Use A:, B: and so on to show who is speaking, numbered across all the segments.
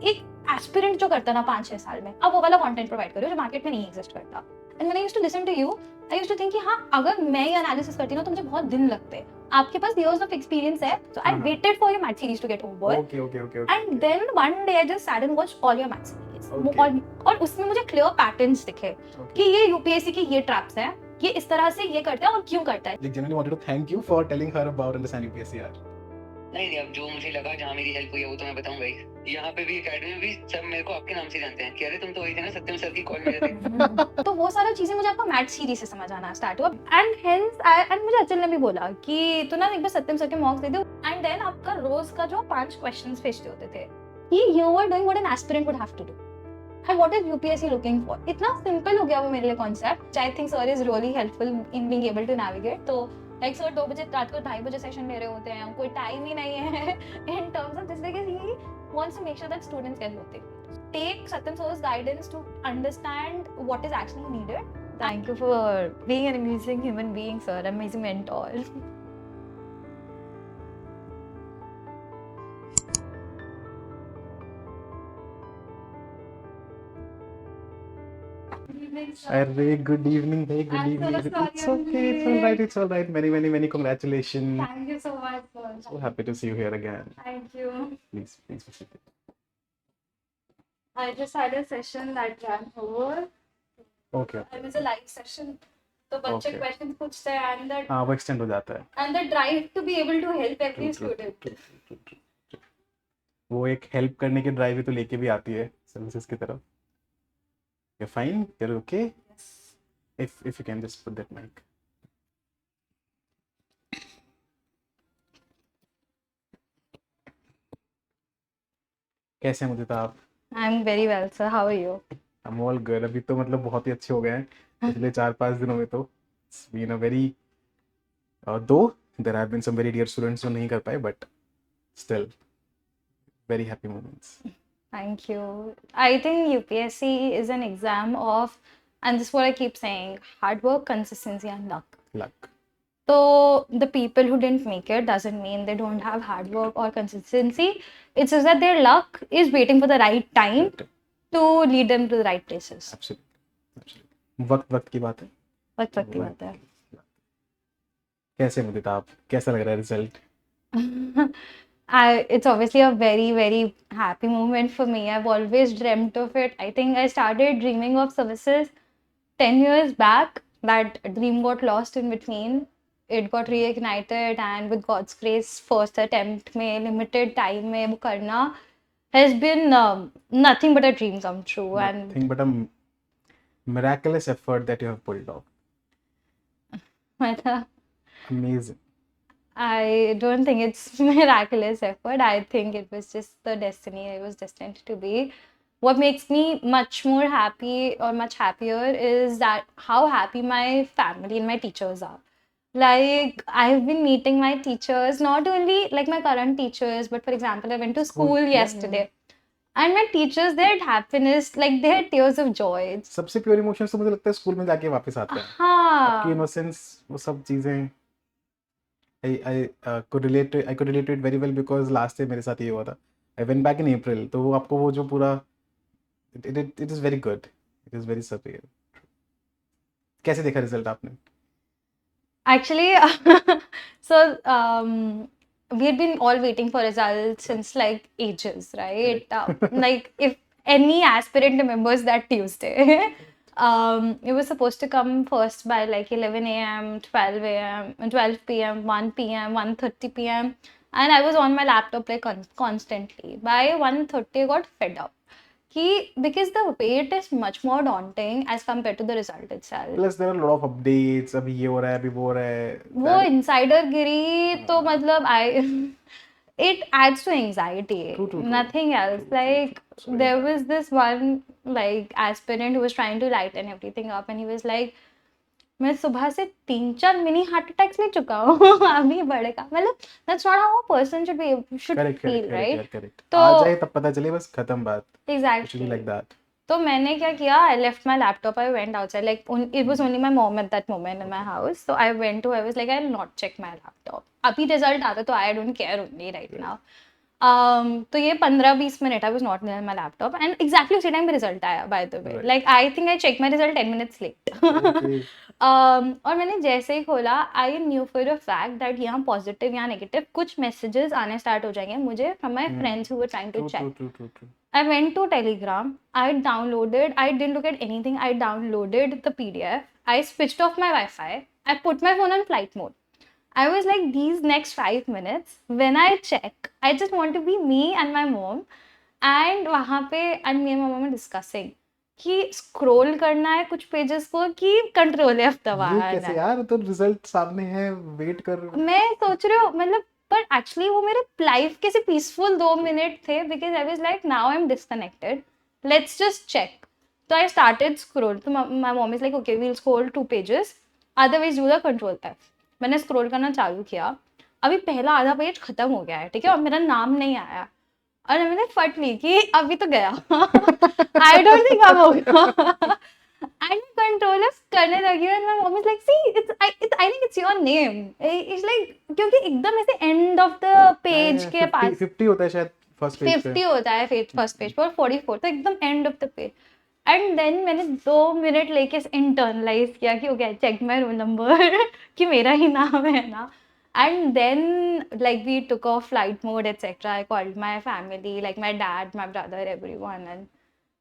A: एक एस्पिरेंट जो करता है ना 5-6 साल में, अब वो वाला कंटेंट प्रोवाइड करो जो मार्केट में नहीं एग्जिस्ट करता। And when I used to listen to you, I used to think कि हाँ, अगर मैं ये एनालिसिस करती ना तो मुझे बहुत दिन लगते। आपके पास इयर्स ऑफ एक्सपीरियंस है, so I waited for your math series to get over.
B: Okay
A: and then one day I just sat and watched all your math series, और उसमें मुझे क्लियर पैटर्न्स दिखे कि ये यूपीएससी की ये ट्रैप्स है, ये इस तरह से ये करता है और क्यों करता है।
B: Like genuinely wanted to thank you for telling her about understanding UPSC यार।
C: नहीं, अब जो मुझे लगा जहाँ मेरी हेल्प हुई है वो तो मैं बताऊं भाई। यहाँ पे भी एकेडमी में भी सब मेरे को आपके नाम से जानते हैं कि अरे तुम तो वही थे ना सत्यम सर की कॉल में थे।
A: तो वो सारी चीजें मुझे आपका मैथ सीरीज से समझ आना स्टार्ट हुआ। एंड हेंस एंड मुझे अचल ने भी बोला कि तू ना एक बार सत्यम सर के मॉक्स दे दो। एंड देन आपका रोज का जो 5 क्वेश्चंस भेजते होते थे कि you are doing what an aspirant would have to do and what is UPSC looking for. इतना सिंपल हो गया वो मेरे लिए concept. I think sir is really helpful in being able to navigate. तो लाइक सर 2 बजे रात को 2:30 बजे सेशन ले रहे होते हैं, कोई टाइम ही नहीं है in terms of this, because he wants to make sure that students get what they need. Take Satyam Sir's guidance to understand what is actually needed. Thank you for being an amazing human being, sir. Amazing mentor.
B: अरे good evening, hey, good
A: I'm so
B: evening.
A: sorry,
B: It's
A: I'm
B: okay, it's
A: late.
B: all right, it's all right. Many congratulations.
A: Thank you so much, sir.
B: So happy to see you here again.
A: Thank you.
B: Please be seated.
A: I just had a session that ran over.
B: Okay.
A: It was a live session. तो बच्चे
B: Okay.
A: Question पूछते हैं and the
B: हाँ, वो extend हो जाता है।
A: and the drive to be able to help every
B: True, true,
A: student.
B: true. वो एक हेल्प करने की ड्राइव तो लेके भी आती है सर्विसेज की तरफ। You're fine? You're okay?
A: Yes.
B: If you can just put that mic. कैसे हैं मुदिता आप?
A: I'm very well, sir. How are you?
B: I'm all good. अभी तो मतलब बहुत ही अच्छे हो गए हैं पिछले 4-5 दिनों में तो it's been a very though there have been some very dear students जो नहीं कर पाए but still very happy moments.
A: Thank you. I think UPSC is an exam of, and this is what I keep saying, hard work, consistency, and luck.
B: Luck.
A: So the people who didn't make it doesn't mean they don't have hard work or consistency. It's just that their luck is waiting for the right time to lead them to the right places.
B: Absolutely. वक्त की बात है।
A: वक्त की बात है।
B: कैसे मुदिता आप? कैसा लग रहा है result?
A: It's obviously a very, very happy moment for me. I've always dreamt of it. I think I started dreaming of services 10 years back. That dream got lost in between. It got reignited, and with God's grace, first attempt में limited time में वो करना has been nothing but a dream come true.
B: Nothing but a miraculous effort that you have pulled off.
A: मतलब
B: Amazing.
A: I don't think it's miraculous effort. I think it was just the destiny I was destined to be. What makes me much more happy or much happier is that how happy my family and my teachers are. Like, I've been meeting my teachers, not only like my current teachers, but for example, I went to school yesterday. And my teachers, they had happiness, like they had tears of joy.
B: सबसे pure emotions तो मुझे लगता है school में जाके वापस आते हैं।
A: हाँ।
B: आपकी इनोसेंस, वो सब चीजें I could relate to it very well because last year मेरे साथ ये हुआ था। I went back in April, तो वो आपको वो जो पूरा it is very good. It is very surreal. कैसे देखा रिजल्ट आपने?
A: Actually, so we had been all waiting for results since like ages, right? Like if any aspirant remembers that Tuesday, it was supposed to come first by like 11 a.m., 12 a.m., 12 p.m., 1 p.m., 1:30 p.m. And I was on my laptop like constantly. By 1:30, I got fed up. Because the wait is much more daunting as compared to the result itself.
B: Plus there are a lot of updates. अभी ये हो रहा है, अभी वो हो रहा है।
A: वो insider गिरी तो मतलब it adds to anxiety.
B: True.
A: Nothing else. Like there was this one like aspirant who was trying to lighten everything up, and he was like, मैं सुबह से 3-4 मिनी हार्ट अटैक्स ले चुका हूँ अभी बढ़ेगा। मतलब that's not how a person should feel, right?
B: Correct.
A: तो
B: आ जाए तब पता चले, बस खत्म बात।
A: Exactly.
B: Like that.
A: तो मैंने क्या किया, I left my laptop, I went outside, like it was only my mom at that moment in my house, so I was like, I'll not check my laptop. अभी result आता तो I don't care only right now. तो ये 15-20 minute I was not near my laptop and exactly उसी time पे result आया by the way
B: Right.
A: Like I think I check my result 10 minutes late
B: Okay.
A: और मैंने जैसे ही खोला I knew for a fact that यहाँ positive या नेगेटिव कुछ मैसेजेस आने स्टार्ट हो जाएंगे मुझे from my friends who were trying to
B: True,
A: check
B: true, true, true, true.
A: I went to Telegram. I didn't look at anything. I downloaded the PDF. I switched off my Wi-Fi. I put my phone on flight mode. I was like, these next 5 minutes, when I check, I just want to be me and my mom. And वहाँ पे and me and my mom are discussing कि scroll करना है कुछ pages को कि control F
B: ये
A: दबाना
B: कैसे
A: है.
B: यार, तो रिजल्ट सामने है, वेट कर.
A: मैं सोच रही हूँ मतलब पर एक्चुअली वो मेरे लाइफ के से पीसफुल 2 मिनट थे because I was like now I am disconnected let's just check तो आई स्टार्टेड स्क्रॉल तो my mom is like okay we will scroll 2 pages otherwise do the control F मैंने scroll करना चालू किया अभी पहला आधा पेज खत्म हो गया है ठीक है और मेरा नाम नहीं आया और मैंने फट ली कि अभी तो गया आई डोंट थिंक अब होगा and control F करने लगी and my mom is like see I think it's your name it's like क्योंकि एकदम ऐसे end of the page के पास
B: 50 होता है शायद फर्स्ट पेज पे.
A: 50 होता है फर्स्ट पेज पर 44 तो एकदम end of the page and then मैंने 2 मिनट लेके internalize किया कि okay I checked my roll number कि मेरा ही नाम है ना and then like we took off flight mode etc I called my family like my dad my brother everyone and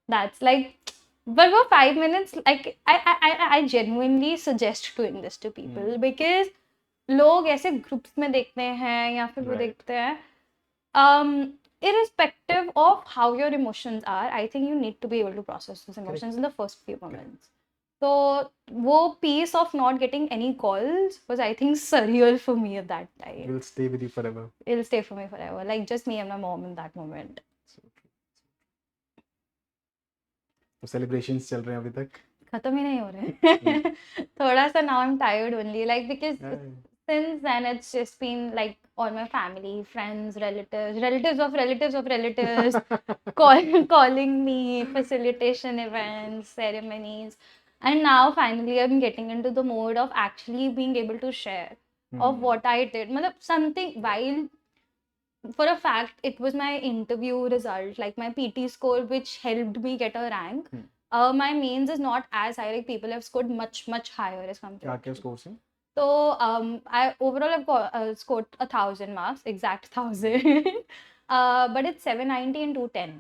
A: that's like but for 5 minutes like I genuinely suggest doing this to people because लोग ऐसे groups में देखते हैं या फिर वो
B: Right.
A: देखते हैं irrespective of how your emotions are I think you need to be able to process those emotions in the first few moments so वो piece of not getting any calls was I think surreal for me at that time
B: Will stay with you forever.
A: it'll stay for me forever like just me and my mom in that moment
B: So true. तो celebrations चल रहे हैं अभी तक.
A: खत्म ही नहीं हो रहे थोड़ा सा now I'm tired only like because
B: Yeah.
A: since then it's just been like all my family friends relatives of relatives calling me facilitation events ceremonies and now finally I'm getting into the mode of actually being able to share of what I did मतलब something while for a fact it was my interview result like my PT score which helped me get a rank my mains is not as high like people have scored much higher as
B: क्या
A: compared
B: क्या
A: to
B: score से?
A: so I overall have scored 1,000 marks exact 1,000 but it's 790 and 210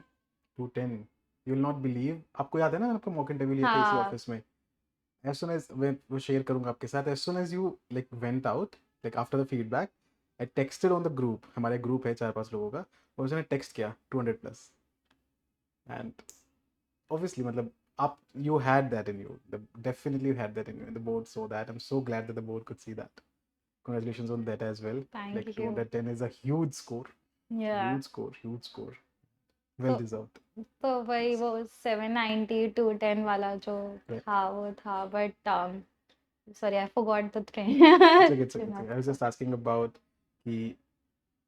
B: 210. You will not believe. आपको याद है ना आपका mock interview लिया था इसी
A: हाँ
B: ऑफिस में. As soon as मैं वो शेयर करूंगा आपके साथ. As soon as you like went out like after the feedback, I texted on the group. हमारे ग्रुप है 4-5 लोगों का. और उसने टेक्स्ट किया 200 plus. And obviously मतलब आप you had that in you. Definitely you had that in you. And the board saw that. I'm so glad that the board could see that. Congratulations on that as well.
A: Thank
B: Like
A: you.
B: 210 is a huge score.
A: yeah
B: Huge score. Well
A: So-
B: deserved.
A: तो वही वो 790 210 वाला जो
B: Right.
A: था वो था but sorry I forgot the train
B: It's okay. I was just asking about the.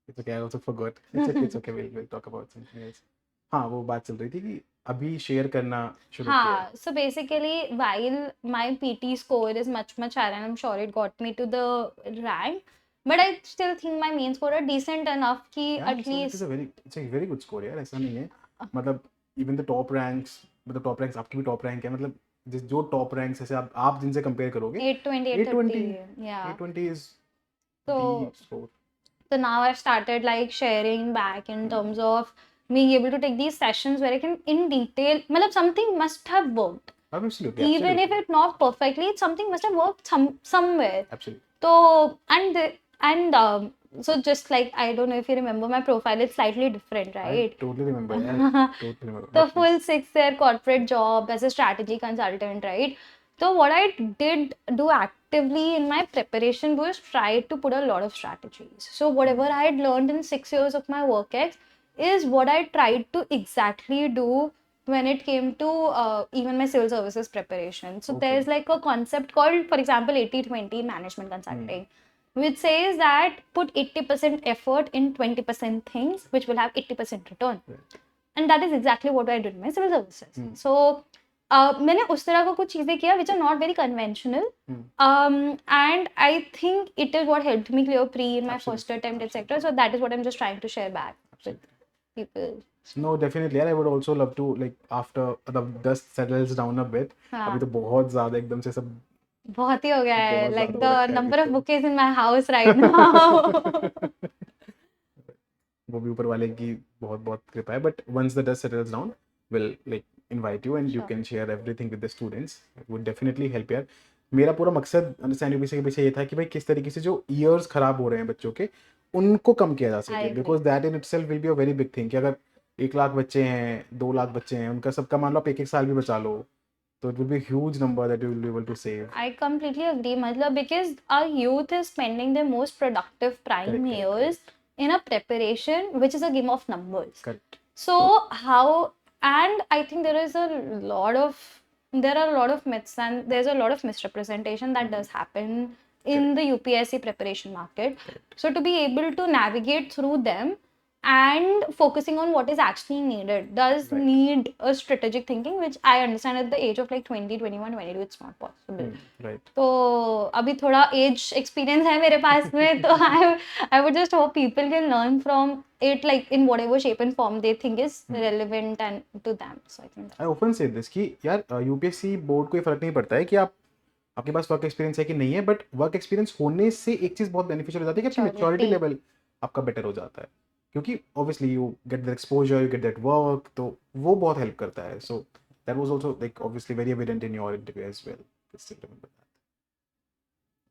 B: It's okay. I also forgot. It's okay. We'll talk about something else. हाँ वो बात चल रही थी कि अभी शेयर करना शुरू किया है.
A: हाँ so basically while my PT score is much higher and I'm sure it got me to the rank but I still think my main score are decent enough कि
B: Yeah,
A: at
B: so
A: least
B: it's a very good score यार. ऐसा नहीं है. मतलब even the top ranks मतलब top ranks आपकी भी top rank है. मतलब जो top ranks ऐसे आप जिनसे compare करोगे
A: 820 830 yeah
B: 820 is
A: So-
B: the score.
A: so now I've started like sharing back in terms of being able to take these sessions where I can in detail मतलब something must have worked
B: Absolutely.
A: even if it not perfectly something must have worked somewhere
B: Absolutely.
A: so and so just like I don't know if you remember my profile is slightly different
B: I
A: right
B: totally remember. Yeah, totally remember.
A: the
B: But
A: full 6-year corporate job as a strategy consultant right so what I did do actively in my preparation was try to put a lot of strategies so whatever I had learned in 6 years of my work ex is what I tried to exactly do when it came to even my civil services preparation so
B: Okay.
A: there's like a concept called for example 80-20 management consulting which says that put 80% effort in 20% things which will have 80% return
B: Right.
A: and that is exactly what I did in my civil services so मैंने उस तरह का कुछ चीजें किया which are not very conventional and I think it is what helped me clear pre in my
B: Absolutely.
A: first attempt etc so that is what I'm just trying to share back with people.
B: No, definitely. I would also love to, like, after the dust settles down a bit.
A: हाँ,
B: अभी तो बहुत ज़्यादा एकदम से सब
A: बहुत ही हो गया है,
B: बहुत
A: like
B: ज़्यादा हो
A: the
B: रखा है
A: number of
B: अभी
A: bouquets in my house right now.
B: तो वो भी ऊपर वाले की बहुत बहुत कृपा है. But once the dust settles down, we'll like invite you and you
A: Sure.
B: can share everything with the students. It would definitely help यार. मेरा पूरा मकसद अंडरस्टैंड यूपीएससी के पीछे ये था कि भाई किस तरीके से जो ईयर्स खराब हो रहे हैं बच्चों के उनको कम किया जा
A: I
B: सके,
A: agree.
B: Because that in itself will be a very big thing कि अगर 1 लाख बच्चे हैं, 2 लाख बच्चे हैं, उनका सबका मान लो आप 1-1 साल भी बचा लो तो it will be huge number that you will be able to save.
A: I completely agree, Matlab, because our youth is spending their most productive prime
B: Correct,
A: years in a preparation, which is a game of numbers.
B: Correct.
A: So how, and I think there are a lot of myths and there's a lot of misrepresentation that does happen in the UPSC preparation market.
B: Correct.
A: So to be able to navigate through them and focusing on what is actually needed does
B: Right.
A: need a strategic thinking, which I understand at the age of like 20, 21, 22, it's not possible.
B: Right.
A: तो अभी थोड़ा as experience है मेरे पास में तो I would just hope people can learn from it like in whatever shape and form they think is relevant and to them. So I think
B: I often say this कि यार UPSC board को ये फर्क नहीं पड़ता है कि आपके पास वर्क एक्सपीरियंस है कि नहीं है, बट वर्क एक्सपीरियंस होने से एक चीज़ बहुत बेनिफिशियल हो जाती है कि आपकी
A: Maturity.
B: मैच्योरिटी लेवल आपका बेटर हो जाता है, क्योंकि obviously you get that exposure, you get that work, तो वो बहुत हेल्प करता है. So that was also like obviously very evident in your interview as well.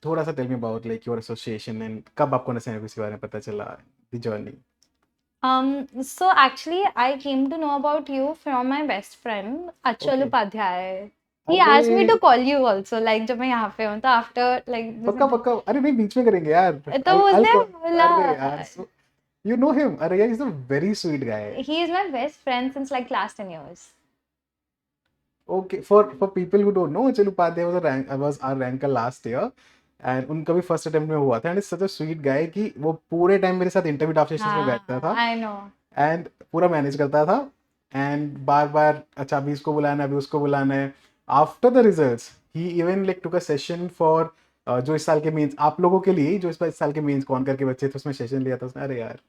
B: थोड़ा सा tell me about like your association and कब आपको अंडरस्टैंड इसके बारे में पता चला, the journey.
A: so actually I came to know about you from my best friend Achal
B: Okay.
A: Upadhyay. He asked me to call you also, like जब मैं यहाँ पे हूँ तो after like
B: पक्का पक्का. अरे नहीं, बीच में करेंगे यार.
A: तो उसने बोला
B: अरे यार, you know him. अरे यार, he's a very sweet guy.
A: he is my best friend since like last 10 years.
B: Okay, for people who don't know, Achal Upadhyay was our ranker last year, and उनका भी first attempt में हुआ था, and it's such a sweet guy कि वो पूरे time मेरे साथ इंटरव्यू ड्राफ्ट सेशंस में बैठता था
A: I know.
B: एंड पूरा मैनेज करता था, एंड बार बार अच्छा अभी इसको बुलाना है, अभी उसको बुलाना है. After the results he even like took a session for जो इस साल के मेंस आप लोगों के लिए, जो इस साल के मेंस कौन करके बच्चे थे उसमें सेशन लिया था उसने. अरे यार,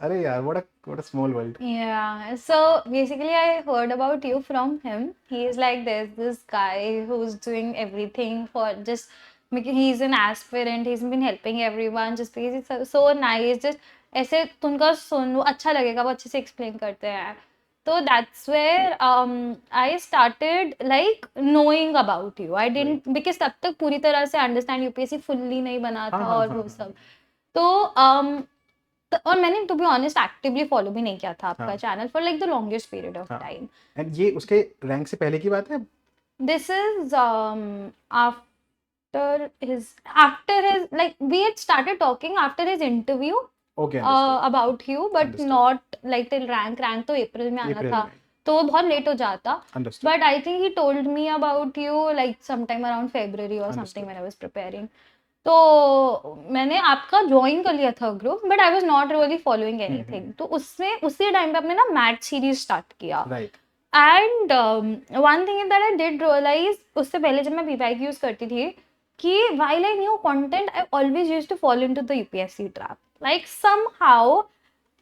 B: अरे यार, what a small world.
A: Yeah, so basically I heard about you from him. He is like there's this guy who's doing everything for just because he's an aspirant, he's been helping everyone just because he's so nice. Just ऐसे तुमका सुन वो अच्छा लगेगा, वो अच्छे से explain करते हैं. So that's where I started like knowing about you. I didn't because तब तक पूरी तरह से understand UPSC fully नहीं बना था
B: हाँ,
A: और
B: हाँ,
A: वो
B: हाँ.
A: सब. तो और मैंने to be honest actively follow भी नहीं किया था आपका
B: हाँ.
A: Channel for like the longest period of
B: हाँ.
A: टाइम.
B: एंड ये उसके रैंक से पहले की बात है.
A: This is after his like we had started talking after his interview
B: okay,
A: about you but
B: Understood.
A: not like till rank तो अप्रैल में आना था तो वो बहुत लेट हो जाता.
B: Understood.
A: But I think he told me about you like sometime around February or something
B: Understood.
A: when I was preparing. तो मैंने आपका ज्वाइन कर लिया था group but I was not really following anything. तो उसमें उसी टाइम पे आपने ना मैथ सीरीज स्टार्ट किया.
B: Right.
A: And one thing that I did realise उससे पहले जब मैं वीपैक यूज करती थी कि while I knew content I always used to fall into the UPSC trap. Like somehow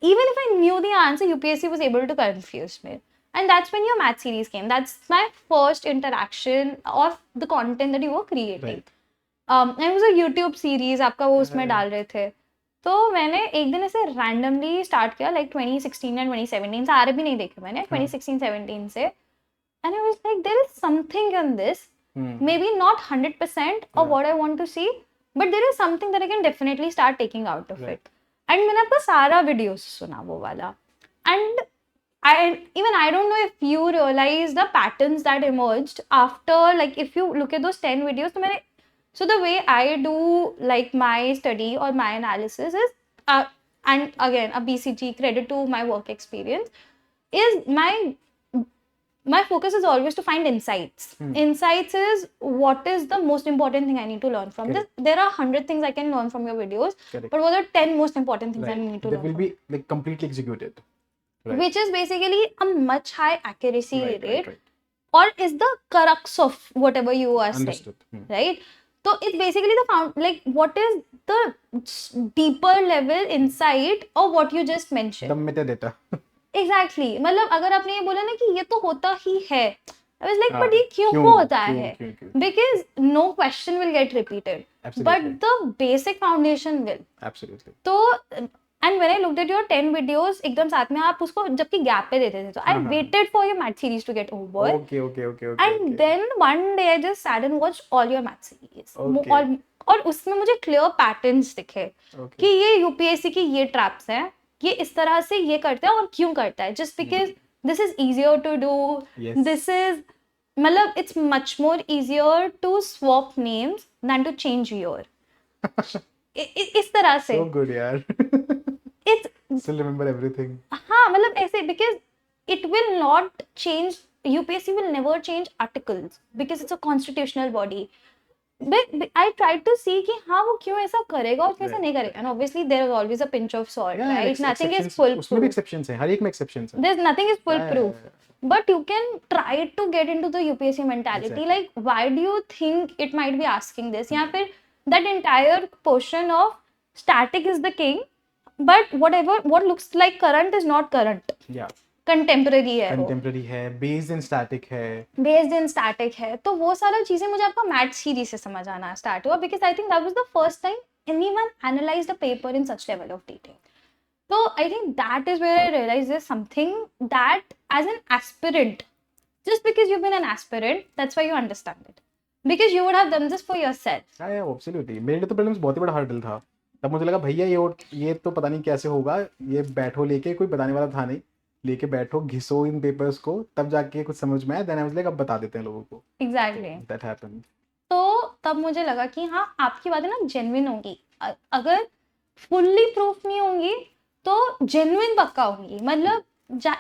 A: even if I knew the answer UPSC was able to confuse me. And that's when your math series came. That's my first interaction of the content that you were creating.
B: Right.
A: It was a YouTube series आपका वो उसमें डाल रहे थे. तो मैंने एक दिन ऐसे randomly start किया like 2016 या 2017 सारे भी नहीं देखे मैंने 2016-17 से. And I was like there is something in this. Maybe not 100% of what I want to see, but there is something that I can definitely start taking out of
B: Right.
A: it. And मैंने आपका सारा videos सुना वो वाला. And I don't know if you realize the patterns that emerged after like if you look at those 10 videos तो मैंने so the way I do like my study or my analysis is and again a BCG credit to my work experience is my focus is always to find insights. Insights is what is the most important thing I need to learn from this. There are 100 things I can learn from your videos.
B: Correct.
A: But what are 10 most important things I need to
B: That
A: learn
B: will
A: from?
B: be like completely executed. Right.
A: Which is basically a much high accuracy
B: Right,
A: rate
B: right.
A: or is the crux of whatever you are
B: Understood.
A: saying, right? So it's basically like what is the deeper level insight of what you just mentioned.
B: The metadata.
A: Exactly. मतलब अगर आपने ये बोला ना कि ये तो होता ही है, I was like,
B: हाँ,
A: but ये क्यों
B: क्यों
A: होता है?
B: क्यों?
A: Because no question will get repeated,
B: Absolutely.
A: but the basic foundation will.
B: Absolutely.
A: तो and when I looked at your 10 videos एकदम साथ में आप उसको जबकि गैप पे देते थे, तो I waited for your math series to get over.
B: Okay.
A: And then one day I just sat and watched all your math series.
B: Okay.
A: और उसमें मुझे clear patterns दिखे कि ये UPSC की ये traps हैं, ये इस तरह से ये करते हैं और क्यों करता है. Just because this is easier to do.
B: Yes.
A: This is मतलब it's much more easier to swap names than to change your. इस तरह से.
B: So good यार.
A: It's
B: Still remember everything.
A: हाँ मतलब ऐसे because it will not change. UPSC will never change articles because it's a constitutional body. But I tried to see कि हाँ वो क्यों ऐसा करेगा और क्यों ऐसा नहीं करेगा. And obviously there is always a pinch of salt,
B: Yeah,
A: right? Nothing is
B: उसमें भी
A: foolproof.
B: exceptions हैं, हर एक में exceptions हैं.
A: There's nothing is foolproof.
B: Yeah.
A: But you can try to get into the UPSC mentality.
B: Exactly.
A: Like, why do you think it might be asking this? या फिर that entire portion of static is the king, but what looks like current is not current.
B: Yeah.
A: Contemporary है वो.
B: Contemporary है, based in static है.
A: Based in static है. तो वो सारा चीजें मुझे आपका मैथ सीरीज से समझ आना स्टार्ट हुआ because I think that was the first time anyone analyzed a paper in such level of detail. So I think that is where I realized there's something that as an aspirant, just because you've been an aspirant, that's why you understand it. Because you would have done this for yourself.
B: Yeah, absolutely. मेरे लिए तो prelims बहुत ही बड़ा hurdle था. तब मुझे लगा भैया ये तो पता नहीं कैसे होगा, ये बैठो लेके, कोई बताने वाला था नहीं, लेके बैठो घिसो इन पेपर्स को, तब जाके कुछ समझ में आया. Then I was like अब बता देते हैं लोगों को.
A: Exactly.
B: That happened.
A: तो तब मुझे लगा कि हाँ आपकी बातें ना जेन्युइन होंगी. अगर फुल्ली प्रूफ नहीं होंगी तो जेन्युइन पक्का होंगी. मतलब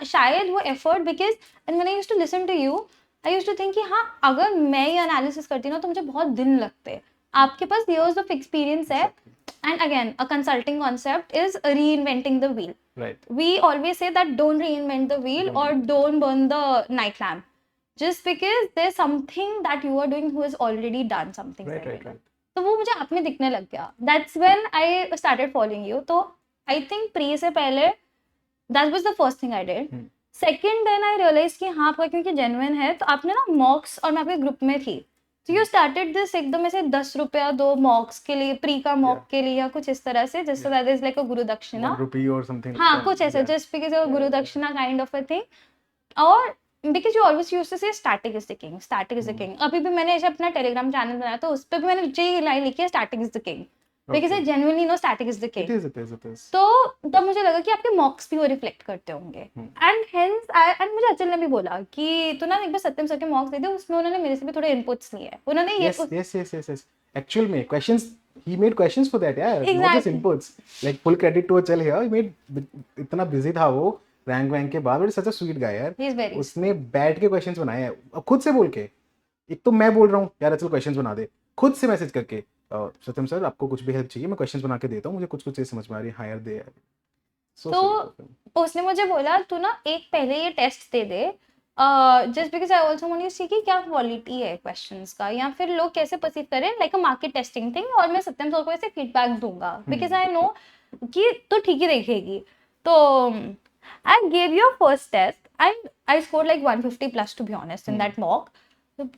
A: शायद वो effort because and when I used to listen to you I used to think कि हाँ अगर मैं ये एनालिसिस करती ना तो मुझे बहुत दिन लगते. आपके पास years of experience है. And again, a consulting concept is reinventing the wheel.
B: Right.
A: We always say that don't reinvent the wheel or don't burn the night lamp. Just because there's something that you are doing who has already done something.
B: Right.
A: तो वो मुझे आप में दिखने लग गया. That's when I started following you. तो I think pre से पहले that was the first thing I did. Second then I realized कि हाँ आपका क्योंकि genuine है तो आपने ना mocks और मैं आपके ग्रुप में थी. So you started this एकदम ऐसे 10 रुपया दो mocks के लिए प्री का mock के लिए या कुछ इस तरह से just so that is like a गुरु दक्षिणा.
B: 1 rupee or something.
A: हाँ कुछ ऐसे just because of गुरु दक्षिणा kind of a thing. और because you always used to say static is the king, static is the king. अभी भी मैंने ऐसे अपना टेलीग्राम चैनल बनाया तो उस पे भी मैंने ये लाइन लिखी है static is the king. Because I genuinely know static is the king.
B: It is.
A: तो तब मुझे लगा कि आपके मॉक्स भी वो रिफ्लेक्ट करते होंगे. एंड हेंस एंड मुझे अचल ने भी बोला कि तू ना एक बार सत्यम सर के मॉक्स दे दे. उसमें उन्होंने मेरे से भी थोड़े इनपुट्स लिए. उन्होंने ये
B: yes. Actual में questions, he made questions for that, yeah. Not just inputs. Like full credit to Achal here. He made इतना busy था वो रैंक के बाद. But such a sweet guy यार.
A: He is very.
B: उसने बैठ के questions बनाए हैं. अब खुद से बोल के. एक तो मैं बोल रहा हूँ यार अचल questions बना दे. खुद से मैसेज करके सत्यम सर आपको कुछ भी हेल्प चाहिए मैं क्वेश्चंस बना के देता हूँ मुझे कुछ चीज समझ में आ रही है हायर दे यार.
A: तो उसने मुझे बोला तू ना एक पहले ये टेस्ट दे दे just because I also want to see कि क्या क्वालिटी है क्वेश्चंस का या फिर लोग कैसे परसीव करें like a market testing thing. और मैं सत्यम सर को ऐसे फीडबैक दूंगा बिकॉज आई नो कि तो ठीक ही देखेगी. तो I gave your first test and I scored like 150 plus to be honest in that mock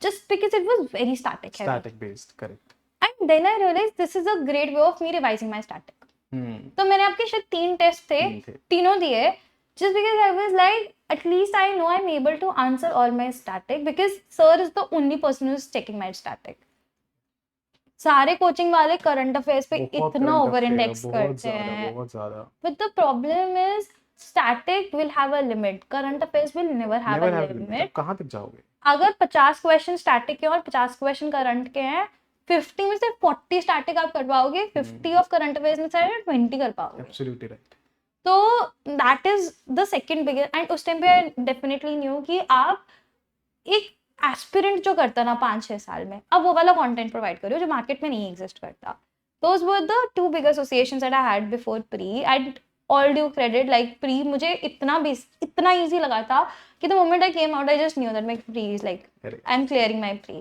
A: just because it was very static
B: based, correct.
A: And then I realized this is a great way of me revising my static. तो मैंने आपके शायद 3 test थे तीनों दिए just because I was like at least I know I'm able to answer all my static because sir is the only person who is checking my static. सारे coaching वाले current affairs पे इतना over index करते हैं
B: बहुत ज्यादा.
A: But the problem is static will have a limit. Current affairs will never have a limit.
B: कहाँ तक जाओगे?
A: अगर 50 क्वेश्चन स्टैटिक के और 50 क्वेश्चन करंट के हैं 50 में से 40 स्टैटिक आप कर पाओगे 50 ऑफ करंट अफेयर्स में से 20 कर पाओगे.
B: Absolutely right.
A: तो that is the second biggest. And उस टाइम पे आई डेफिनेटली न्यू कि आप एक एस्पिरेंट जो करता ना 5-6 साल में अब वो वाला कंटेंट प्रोवाइड करो जो मार्केट में नहीं एग्जिस्ट करता. Those were the 2 big associations that I had before pre. And all due credit like pre मुझे इतना easy लगा था कि the moment I came out I just knew that my pre is like I'm clearing my pre.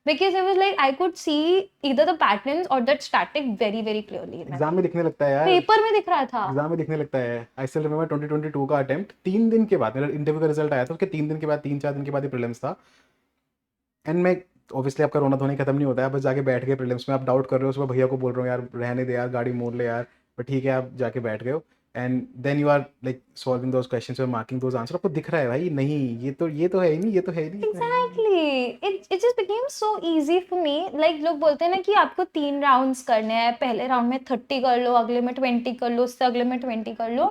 A: because it was like I could see either the patterns or that static very very clearly.
B: Exam में दिखने लगता है यार,
A: paper में दिख रहा था.
B: Exam में दिखने लगता है. आई स्टिल रिमेंबर 2022 का अटेम्प्ट 3 दिन के बाद, मेरा इंटरव्यू का रिजल्ट आया था उसके 3 दिन के बाद, 3-4 दिन के बाद ही प्रीलिम्स था. एंड मैं ऑब्वियसली आपका रोना धोनी खत्म नहीं होता है, बस जाके बैठ गए प्रीलिम्स में. आप डाउट कर रहे हो, सुबह भैया को बोल रहे हो यार रहने दे यार, गाड़ी मोड़ ले यार, बट ठीक है आप जाके बैठ गए हो. And then you are like solving those questions और मार्किंग दोज आंसर. आपको दिख रहा है भाई नहीं ये तो है ही नहीं, ये तो है ही नहीं.
A: Exactly. It just became so easy for me. Like लोग बोलते हैं ना कि आपको 3 राउंड्स करने हैं, पहले राउंड में 30 कर लो, अगले में 20 कर लो, उससे अगले में 20 कर लो.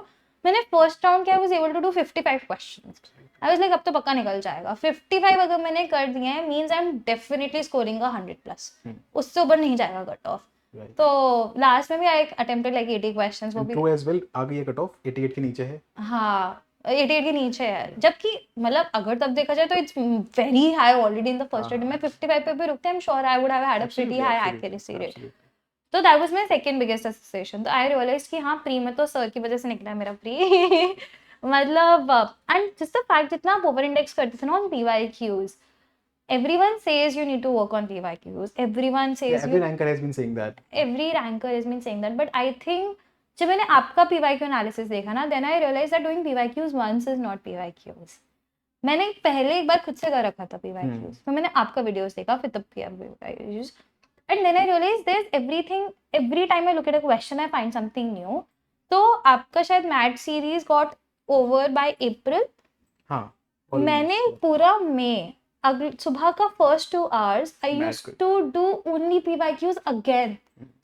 A: मैंने फर्स्ट राउंड किया, I was able to do 55 questions. I was like अब तो पक्का निकल जाएगा. 55 अगर मैंने कर दिए हैं means I'm definitely scoring a 100+. उससे ऊपर नहीं जाएगा कट ऑफ.
B: Right.
A: तो लास्ट में भी आई अटेम्प्टेड लाइक 80 क्वेश्चंस. वो भी
B: ट्रू एज वेल, आ गई है कट ऑफ 88 के नीचे है.
A: हाँ 88 के नीचे है, जबकि मतलब अगर तब देखा जाए तो it's very high already in the first attempt में. 55 पे भी रुकते हैं, I am sure I would have had a pretty high accuracy rate. तो that was my second biggest association. तो आई रियलाइज कि हाँ प्री में तो सर की वजह से निकला है मेरा प्री. मतलब एंड जस्ट द फैक्ट जितना आप ओवर इंडेक्स करते थे ना on PYQs, everyone says you need to work on PYQs, everyone says
B: Every ranker has been saying that.
A: every ranker has been saying that, but I think जब मैंने आपका PYQ analysis देखा ना, then I realized that doing PYQs once is not PYQs. मैंने पहले एक बार खुद से कर रखा था PYQs, तो मैंने आपका वीडियोस देखा, फिर तब किया PYQs, and then I realized there's everything. Every time I look at a question, I find something new. तो आपका शायद math series got over by April.
B: हाँ.
A: मैंने पूरा मई अगले सुबह का first 2 hours I used to do only PYQs again.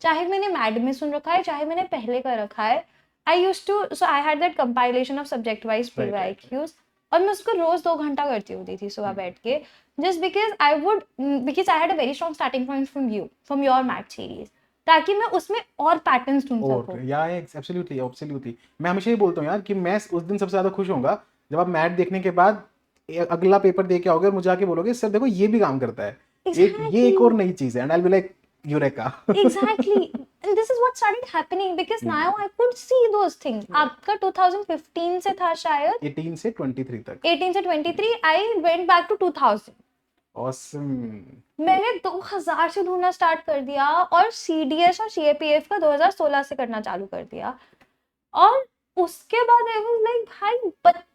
A: चाहे मैंने मैड में सुन रखा है, चाहे मैंने पहले कर रखा है, I used to, so I had that compilation of subject wise PYQs. और मैं उसको रोज 2 घंटा करती होती थी सुबह बैठ के, just because I had a very strong starting point from your math series, ताकि मैं उसमें और पैटर्न्स ढूंढ सकूं.
B: या एब्सोल्युटली. मैं हमेशा ही बोलता हूँ यार कि मैं उस दिन सबसे ज्यादा खुश होऊंगा जब आप मैथ देखने के बाद अगला पेपर दे के आओगे और मुझे आके बोलोगे सर देखो ये भी काम करता है. ये एक और नई चीज है. And I will be like eureka.
A: Exactly. And this is what started happening because now I could see those things. आपका 2015 से था शायद.
B: 18 से 23 तक.
A: 18 से 23 I went back to 2000.
B: Awesome.
A: मैंने 2000 से ढूंढना स्टार्ट कर दिया और CDS और CAPF का 2016 से करना चालू कर दिया. और उसके बाद I was like भाई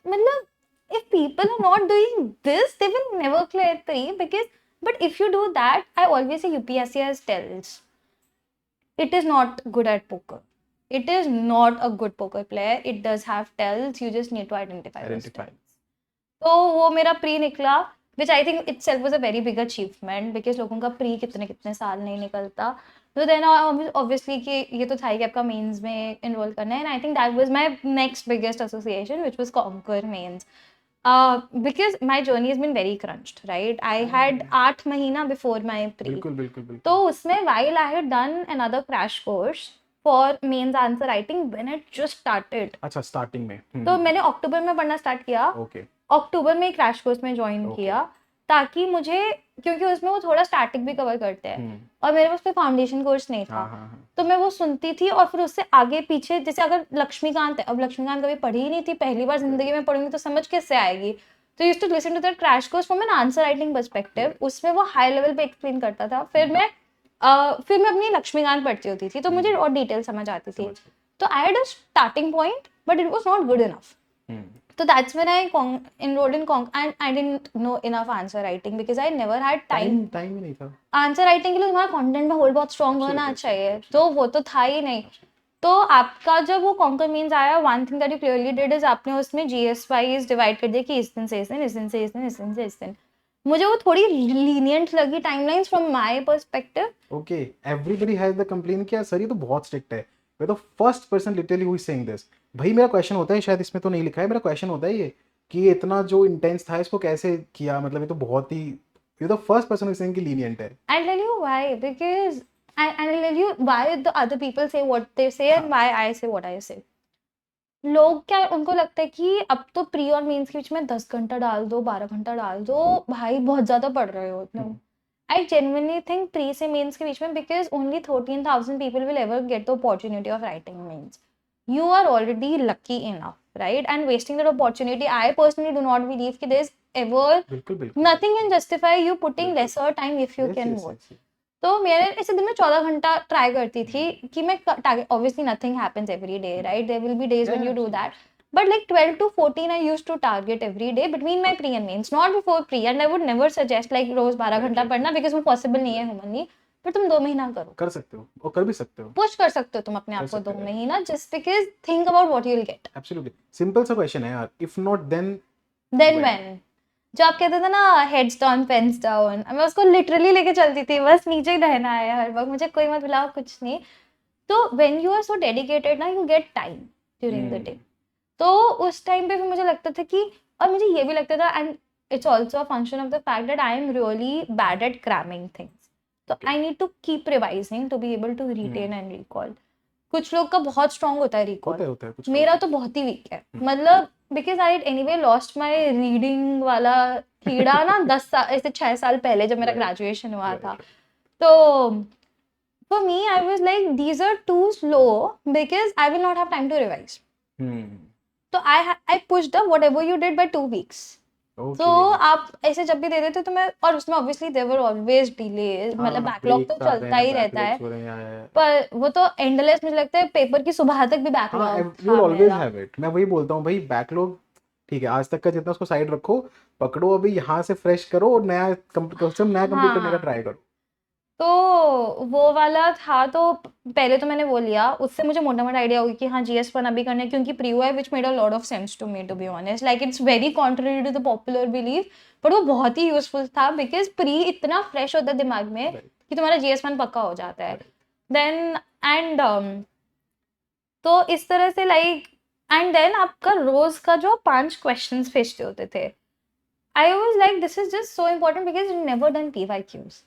A: मतलब if people are not doing this, they will never clear 3 because, but if you do that, I always say UPSC has tells. It is not good at poker. It is not a good poker player. It does have tells. You just need to identify those tells. तो वो मेरा pre निकला, which I think itself was a very big achievement because लोगों का pre कितने साल नहीं निकलता. तो then obviously कि ये तो था ही कि आपका मेंस में enroll करना है, and I think that was my next biggest association, which was Conquer Mains. Because my journey has been very crunched, right? I had 8 महीना before my pre.
B: बिल्कुल.
A: तो उसमें while I had done another crash course for mains answer writing when it just started.
B: अच्छा starting में.
A: तो मैंने अक्टूबर में पढ़ना स्टार्ट किया.
B: Okay.
A: अक्टूबर में क्रैश कोर्स में ज्वाइन किया ताकि मुझे, क्योंकि उसमें वो थोड़ा स्टैटिक भी कवर करते हैं और मेरे पास कोई फाउंडेशन कोर्स नहीं था. तो मैं वो सुनती थी और फिर उससे आगे पीछे, जैसे अगर लक्ष्मीकांत है, अब लक्ष्मीकांत कभी पढ़ी ही नहीं थी, पहली बार जिंदगी में पढ़ूंगी तो समझ कैसे आएगी. तो used to listen to that crash course from an answer writing perspective. उसमें वो हाई लेवल पे एक्सप्लेन करता था. फिर मैं अपनी लक्ष्मीकांत पढ़ती होती थी तो मुझे और डिटेल समझ आती थी. तो I had a starting point but it was not good enough. So that's when I enrolled in Conk, and I didn't know enough answer writing because I never had time
B: ही नहीं था.
A: Answer writing के लिए तुम्हारा content में hold बहुत strong होना चाहिए, तो वो तो था ही नहीं. तो आपका जब वो कॉन्कर मीन्स आया, one thing that you clearly did is आपने उसमें GS वाइज डिवाइड कर दिया कि इस दिन से इस दिन, इस दिन से इस दिन, इस दिन से इस दिन. मुझे वो थोड़ी लीनियंट लगी timelines from my perspective.
B: Okay, everybody has the complain कि सर ये तो बहुत स्ट्रिक्ट है. वे तो first person literally who is saying this. भाई मेरा क्वेश्चन होता है, शायद इसमें तो नहीं लिखा है, मेरा क्वेश्चन होता है ये कि इतना जो इंटेंस था इसको कैसे किया. मतलब ये तो बहुत ही, ये तो फर्स्ट पर्सन हु सेइंग कि लीनियंट है.
A: I'll tell you why, because I'll tell you why the other people say what they say and why I say what I say. लोग क्या, उनको लगता है कि अब तो प्री और मेंस के बीच में 10 घंटा डाल दो, 12 घंटा डाल दो, भाई बहुत ज्यादा पढ़ रहे हो तुम. I genuinely think pre से mains के बीच में, because only 13,000 people will ever get the opportunity of writing mains. You are already lucky enough. right? And wasting that opportunity, I personally do not believe कि there is ever
B: बिल्कुल बिल्कुल
A: nothing can justify you putting
B: बिल्कुल।
A: lesser time if you
B: Yes,
A: can
B: yes,
A: more.
B: yes, yes.
A: तो मेरे ऐसे दिन में 14 घंटा ट्राई करती थी कि मैं obviously nothing happens every day, right? There will be days when
B: Yeah,
A: you do
B: absolutely.
A: that. But like 12 to 14 I used to target every day between my pre and mains, not before pre, and I would never suggest like rose 12
B: Right,
A: घंटा
B: right,
A: पढ़ना because वो possible नहीं है humanly. पर तुम 2 महीना करो,
B: कर सकते हो और कर भी सकते हो।
A: पुश कर सकते हो तुम अपने
B: कर
A: आप को
B: सकते
A: 2
B: हो।
A: महीना, just because think about what you'll get.
B: Absolutely. Simple सा क्वेश्चन है यार, if not then
A: Then when? जो आप कहते थे ना heads down pens down, मैं उसको literally लेके चलती थी, बस नीचे ही रहना है हर वक्त, मुझे कोई मत बुलाओ, कुछ नहीं. तो when you are so dedicated ना, you get time during the day. तो उस टाइम पे फिर मुझे लगता था कि, और मुझे ये भी लगता था, and it's also a function of the fact that I am really bad at cramming things. तो I need to keep revising to be able to retain and recall. कुछ लोग का बहुत strong होता है recall.
B: होता है कुछ
A: मेरा तो बहुत ही weak है. मतलब because I had anyway lost my reading वाला कीड़ा ना 10 साल ऐसे 6 साल पहले जब मेरा graduation हुआ था. तो for me, I was like, these are too slow because I will not have time to revise. So I pushed up whatever you did by 2 weeks. तो आप ऐसे जब भी दे देते तो मैं, और उसमें obviously there were always delays, मतलब backlog तो चलता ही रहता है, पर वो तो endless, मुझे लगता है पेपर की सुबह तक भी backlog
B: you will always have it. मैं वही बोलता हूँ भाई, बैकलॉग ठीक है, आज तक का जितना उसको साइड रखो, पकड़ो अभी यहाँ से फ्रेश करो और नया कंप्लीट करने का ट्राई करो.
A: तो वो वाला था, तो पहले तो मैंने वो लिया, उससे मुझे मोटा मोटा आइडिया होगी कि हाँ GS1 अभी करना है, क्योंकि प्री हुआ है, which made a lot of sense to me, to be honest. Like it's very contrary to the popular belief, but वो बहुत ही यूजफुल था बिकॉज प्री इतना फ्रेश होता है दिमाग में कि तुम्हारा GS1 पक्का हो जाता है. देन एंड तो इस तरह से लाइक, एंड देन आपका रोज का जो 5 क्वेश्चंस भेजते होते थे, आई was like this is just so important because you never done PYQs.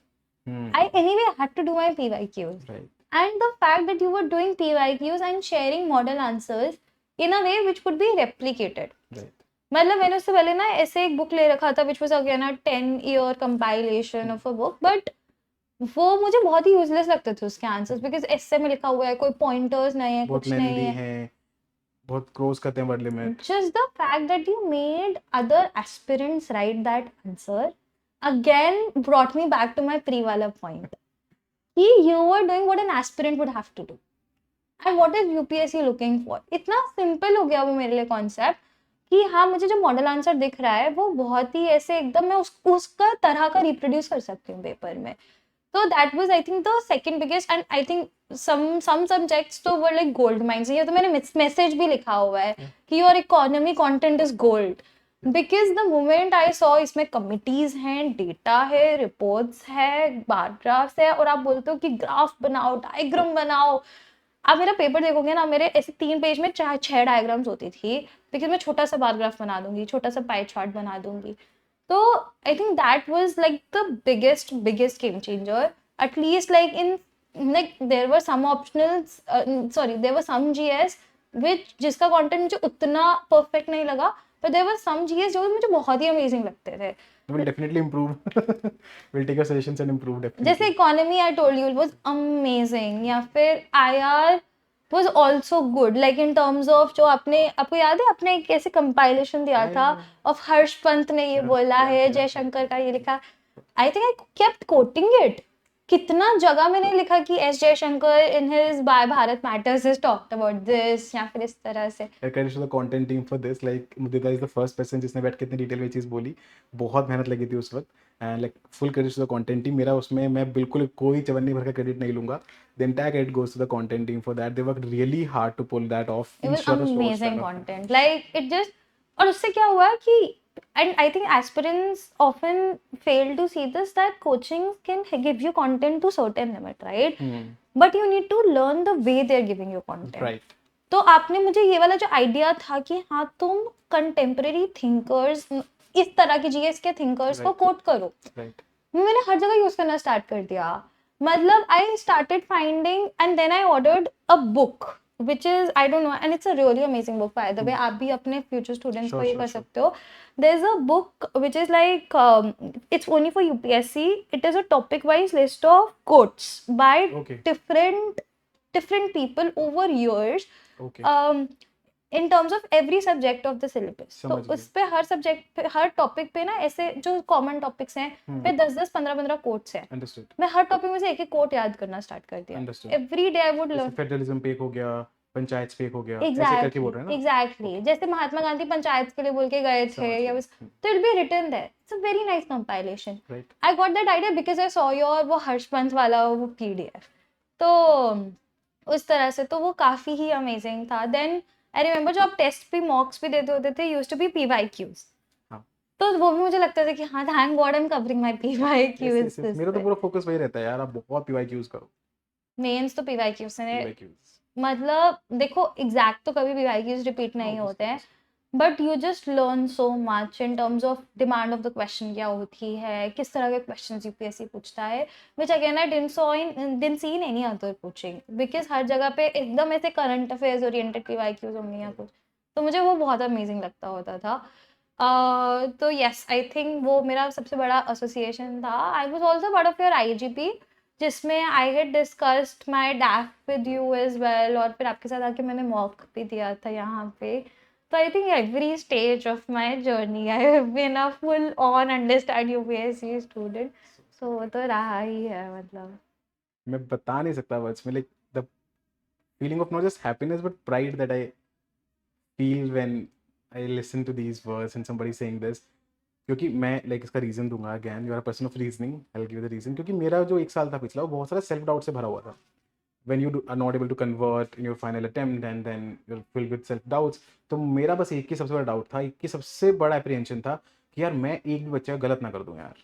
A: I anyway had to do my PYQs.
B: Right.
A: And the fact that you were doing PYQs and sharing model answers in a way which could be replicated.
B: Right.
A: मतलब मैंने उससे पहले ना ऐसे एक book ले रखा था which was again a 10-year compilation of a book, but वो मुझे बहुत ही यूजलेस लगते थे उसके आंसर्स बिकॉज ऐसे में लिखा हुआ है, कोई पॉइंटर्स नहीं है, कुछ नहीं है,
B: बहुत क्रॉस करते हैं word limit.
A: Just the fact that you made other aspirants write that answer again brought me back to my pre-wala point. You were doing what an aspirant would have to do. And what is UPSC looking for? इतना simple हो गया वो मेरे लिए concept कि हाँ, मुझे जो मॉडल आंसर दिख रहा है वो बहुत ही ऐसे एकदम मैं उसका तरह का रिप्रोड्यूस कर सकती हूँ पेपर में. So that was I think the second biggest, and I think some subjects तो were like gold mines. ये तो मैंने मैसेज भी लिखा हुआ है कि your economy content is gold. Because the moment I saw इसमें कमिटीज हैं, डेटा है, रिपोर्ट्स है, बार ग्राफ्स है, और आप बोलते हो कि ग्राफ बनाओ, डायग्राम बनाओ. आप मेरा पेपर देखोगे ना, मेरे ऐसे 3 पेज में 6 डायग्राम्स होती थी, बिकॉज मैं छोटा सा बार ग्राफ बना दूंगी, छोटा सा पाई चार्ट बना दूंगी. तो I think that was like the biggest game changer. At least like in like there were some optionals, there were some GS which जिसका कंटेंट मुझे उतना परफेक्ट नहीं लगा, but there were some GS जो मुझे बहुत ही अमेजिंग लगते थे.
B: We'll definitely improve. We'll take your suggestions and improve definitely.
A: जैसे economy I told you it was amazing, या फिर IR was also good, like in terms of जो आपको याद है आपने एक ऐसे compilation दिया था of हर्ष पंत ने ये बोला है, जयशंकर का ये लिखा. I think I kept quoting it. कितना जगह मैंने लिखा कि S Jaishankar in his why Bharat matters has talked about this, या फिर इस तरह से.
B: Credit to the content team for this. Like Mudita is the first person जिसने बैठ के इतनी डिटेल में चीज़ बोली. बहुत मेहनत लगी थी उस वक्त, and like full credit to the content team. मेरा उसमें मैं बिल्कुल कोई चवन्नी भर का क्रेडिट नहीं लूंगा. The entire credit goes to the content team for that. They worked really hard to pull that off.
A: It was amazing content, like it just. और उससे क्या हुआ कि, and I think aspirants often fail to see this, that coaching can give you content to certain limit, right? But you need to learn the way they're giving you content.
B: Right.
A: तो आपने मुझे ये वाला जो idea था कि हाँ तुम कंटेम्पररी थिंकर्स, इस तरह के जीएस के थिंकर्स को कोट करो, मैंने हर जगह यूज करना स्टार्ट कर दिया. मतलब I started finding, and then I ordered a book which is I don't know, and it's a really amazing book by the way. आप भी अपने future students को ये कर सकते हो. There's a book which is like it's only for UPSC. It is a topic wise list of quotes by different people over years. In terms of every subject of the syllabus. तो
B: समझ गया।
A: उस पे हर subject पे हर topic पे ना ऐसे जो कॉमन टॉपिक्स हैं पे 10-10 15-15 कोट्स हैं।
B: अंडरस्टूड
A: मैं हर टॉपिक में से एक एक कोट याद करना स्टार्ट कर दिया।
B: Understood.
A: Every day I would
B: जैसे
A: लर्न
B: फेडरलिज्म पे एक हो गया, पंचायत पे एक हो गया, ऐसे करके बोल रहे हैं ना?
A: एग्जैक्टली जैसे महात्मा गांधी पंचायत के लिए बोल के गए थे
B: समझ
A: या
B: गया।
A: बस तो it be written there. It's a very nice compilation.
B: Right.
A: I got that idea because I saw your वो हर्षपंत वाला वो पीडीएफ। तो उस तरह से तो वो काफी ही अमेजिंग था। देन आई रिमेम्बर जो आप टेस्ट पे मॉक्स भी देते होते थे यूज्ड टू बी पीवाईक्यूज।
B: हाँ।
A: तो वो भी मुझे लगता था कि हाँ thank God I am covering my PYQs.
B: मेरा तो पूरा फोकस वही रहता है यार, आप बहुत पीवाईक्यूज करो।
A: मेंस तो पीवाईक्यूज से
B: पीवाईक्यूज
A: मतलब देखो एग्जैक्ट तो कभी पीवाईक्यूज रिपीट नहीं होते हैं but you just learn so much in terms of demand of the question क्या होती है, किस तरह के क्वेश्चन यूपीएससी पूछता है, which again I didn't see in any other coaching because हर जगह पे एकदम ऐसे करंट अफेयर्स ओरिएंटेड पीवाईक्यूज होंगे या कुछ। तो मुझे वो बहुत अमेजिंग लगता होता था। तो यस आई थिंक वो मेरा सबसे बड़ा एसोसिएशन था। I was also part of your IGP जिसमें I had discussed my DAF with you as well और फिर आपके साथ आके मैंने मॉक भी दिया था यहाँ पे। तो I think every stage of my journey I have been a full on understand UPSC student. So वो तो रहा ही है मतलब।
B: मैं बता नहीं सकता वर्ड्स में, like the feeling of not just happiness but pride that I feel when I listen to these words and somebody saying this. क्योंकि मैं लाइक इसका रीज़न दूंगा, again you are a person of reasoning, I will give the reason. क्योंकि मेरा जो एक साल था पिछला वो बहुत सारा सेल्फ डाउट से भरा हुआ था। when you are not able to convert in your final attempt and then you're filled with self doubts। तो मेरा बस एक ही सबसे बड़ा डाउट था, एक ही सबसे बड़ा एप्रीहेंशन था कि यार मैं एक भी बच्चा गलत ना कर दूं यार।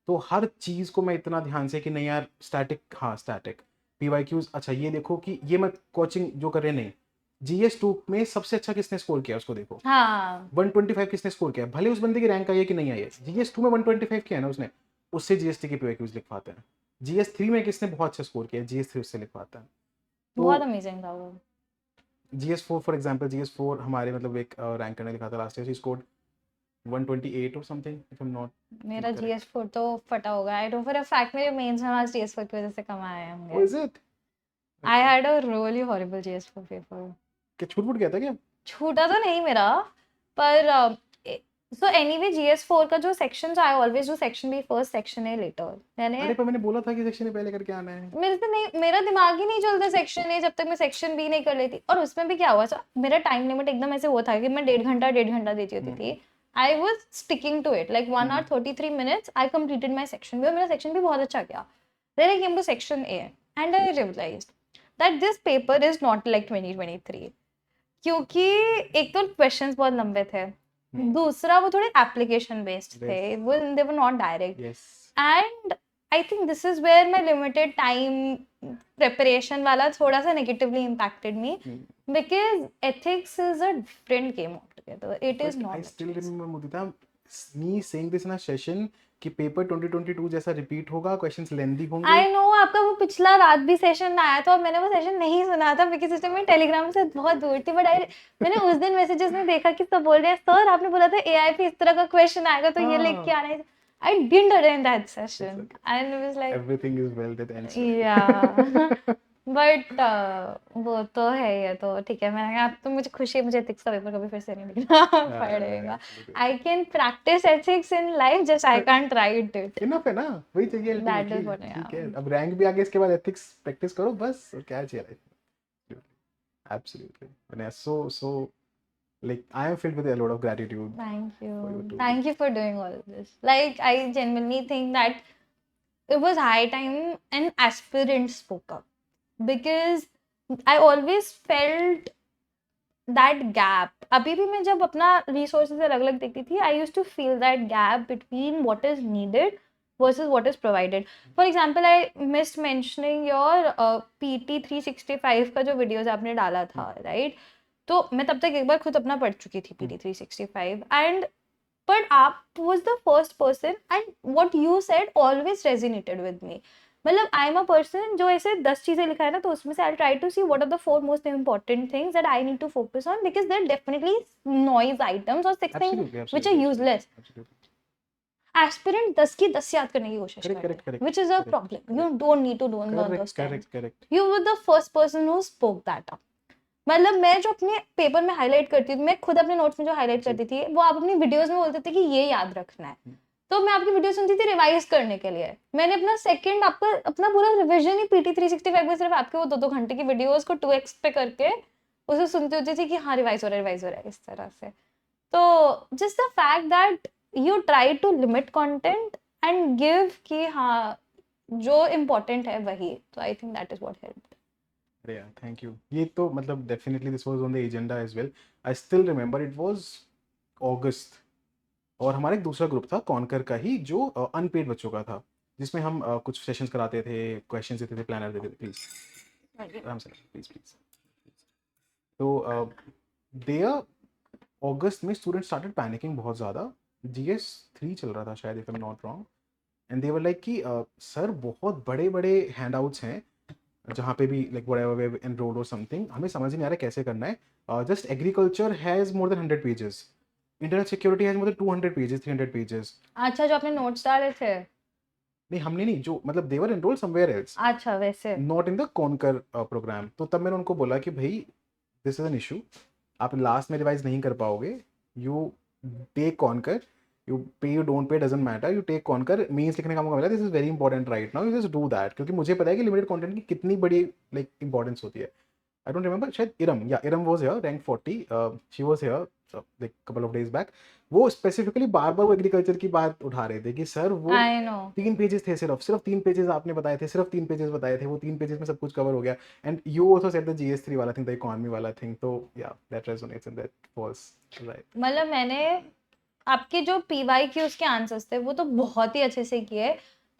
B: तो हर चीज को मैं इतना ध्यान से कि नहीं यार स्टैटिक, हाँ स्टैटिक पीवाईक्यूज, अच्छा ये देखो कि ये मत कोचिंग जो कर रहे नहीं, GS2 में सबसे अच्छा किसने स्कोर किया उसको देखो।
A: हाँ
B: 125 किसने स्कोर किया, भले उस बंदे की रैंक आई है कि नहीं आई है, GS2 में 125 किया है ना उसने, उससे GST के पीवाईक्यूज लिखवाते हैं। GS3 में किसने बहुत अच्छा स्कोर किया, GS3 उससे लिखवाता है।
A: बहुत अमेजिंग था वो।
B: GS4 फॉर एग्जांपल, GS4 हमारे मतलब एक रैंकर ने लिखा था लास्ट ईयर, शी स्कोर्ड 128 और something if I am not.
A: मेरा GS4 तो फटा होगा। I know for a fact मेरे मेंस में आज GS4 की वजह से कम आए होंगे।
B: Is it?
A: I had a really horrible GS4 paper.
B: क्या छूट गया था क्या?
A: छूटा तो नहीं मेरा पर सो एनीवे GS4 का जो section I always do section B first, section A later.
B: अरे पर मैंने बोला था कि सेक्शन ए पहले करके आना है।
A: मेरे से नहीं, मेरा दिमाग ही नहीं चलता सेक्शन ए जब तक मैं सेक्शन बी नहीं कर लेती। और उसमें भी क्या हुआ, मेरा टाइम लिमिट एकदम ऐसे वो था कि मैं 1.5 घंटा देती होती थी। I was sticking to it like 1 hour 33 minutes I completed my section B और मेरा सेक्शन बी बहुत अच्छा गया। Then I came to section A and I realized that this paper is not like 2023 क्योंकि एक तो क्वेश्चंस बहुत लंबे थे, दूसरा वो थोड़े एप्लीकेशन बेस्ड थे, वो they were not direct. And I think this is where my limited time preparation वाला थोड़ा सा negatively impacted me because ethics is a different game altogether. It is not.
B: I still remember Mudita me saying this in a session कि paper 2022 जैसा repeat होगा, questions lengthy होंगे।
A: I know आपका वो पिछला रात भी सेशन आया था और मैंने वो सेशन नहीं सुना था बिकॉज उस टाइम मैं टेलीग्राम से बहुत दूर थी। बट मैंने उस दिन मैसेजेस में देखा कि सब बोल रहे हैं सर आपने बोला था AI पे इस तरह का क्वेश्चन आएगा तो ये लेके आना है। I didn't attend that session and it was like
B: everything is well that ends
A: yeah but वो तो है, ये तो ठीक है। मैंने कहा अब तो मुझे खुशी है, मुझे एथिक्स का पेपर कभी फिर से नहीं लिखना पड़ेगा। I can practice ethics in life just I can't write it।
B: Enough है ना, वही चाहिए
A: That is
B: ultimately।
A: what,
B: ठीक
A: yeah।
B: है, अब रैंक भी आगे, इसके बाद एथिक्स प्रैक्टिस करो बस, और क्या चाहिए लाइफ में। Absolutely Vanessa, so like I am filled with a lot of gratitude
A: Thank
B: for you
A: you.
B: too.
A: Thank you for doing all of this. Like, I genuinely think that it was high time an aspirant spoke up because I always felt that gap. अभी भी मैं जब अपना resources अलग अलग देखती थी, I used to feel that gap between what is needed versus what is provided. For example, I missed mentioning your PT 365 का जो videos आपने डाला था, right? तो मैं तब तक एक बार खुद अपना पढ़ चुकी थी PT 365 and but आप was the first person and what you said always resonated with me। मतलब I am a person जो ऐसे 10 चीजें लिखा है ना तो उसमें से I'll try to see what are the 4 most important things that I need to focus on because there are definitely noise items or 6 things which are useless। Aspirant 10 की 10 याद करने की कोशिश करते हैं, which is a problem। You don't need to learn those things।
B: correct
A: You were the first person who spoke that up मतलब मैं जो अपने पेपर में हाईलाइट करती थी, मैं खुद अपने नोट्स में जो हाईलाइट करती थी, वो आप अपनी वीडियोस में बोलते थे कि ये याद रखना है। तो मैं आपकी वीडियो सुनती थी रिवाइज करने के लिए। मैंने अपना सेकंड आपका अपना पूरा रिवीजन ही पीटी 365 में सिर्फ आपके वो 2-2 घंटे की वीडियोस को 2x पे करके उसे सुनती होती थी कि हाँ रिवाइज हो रहा है, रिवाइज हो रहा है, इस तरह से। तो just the fact that you try to limit content and give कि हाँ जो इम्पोर्टेंट है वही, तो I think that is what helped.
B: अरे यार थैंक यू। ये तो मतलब definitely this was on the agenda as well. I still remember it was August, और हमारा एक दूसरा ग्रुप था कॉन्कर का ही जो अनपेड बच्चों का था, जिसमें हम कुछ सेशंस कराते थे, क्वेश्चंस देते थे, प्लानर देते थे। प्लीज आराम से, प्लीज प्लीज। तो देयर अगस्त में स्टूडेंट स्टार्टेड पैनिकिंग बहुत ज़्यादा। GS3 चल रहा था शायद, if I am not wrong, and they were like कि सर बहुत बड़े बड़े हैंडआउट्स हैं जहाँ पे भी लाइक व्हाटएवर वे एनरोल्ड और समथिंग, हमें समझ नहीं आ रहा कैसे करना है। Just agriculture has more than 100 pages, internet security has more than 200 pages, 300 pages.
A: अच्छा, जो आपने नोट्स डाले थे?
B: नहीं हमने नहीं, जो मतलब they were enrolled somewhere else,
A: अच्छा, वैसे।
B: Not in the conquer program. तो तब मैंने उनको बोला कि भाई दिस इज एन इशू, आप लास्ट में रिवाइज नहीं कर पाओगे, you take conquer, you pay you don't pay doesn't matter, you take conquer. Means लिखने का मौका मिला, this is very important right now, you just do that. क्योंकि मुझे पता है कि लिमिटेड कंटेंट की कितनी बड़ी लाइक इंपॉर्टेंस होती है। आई डोंट रिमेंबर, शायद Iram was here, rank 40, she was here like couple of days back. वो स्पेसिफिकली बार बार वो एग्रीकल्चर की बात उठा रहे थे कि सर वो
A: आई नो।
B: 3 पेजेस थे, सिर्फ 3 पेजेस आपने बताए थे, सिर्फ 3 पेजेस बताए थे, वो 3 पेजेस में सब कुछ कवर हो गया। And you also said the GS3 वाला थिंग, द इकोनॉमी वाला थिंग। तो या that resonates and that was right.
A: मतलब मैंने आपके जो PYQs के आंसर्स थे वो तो बहुत ही अच्छे से किए,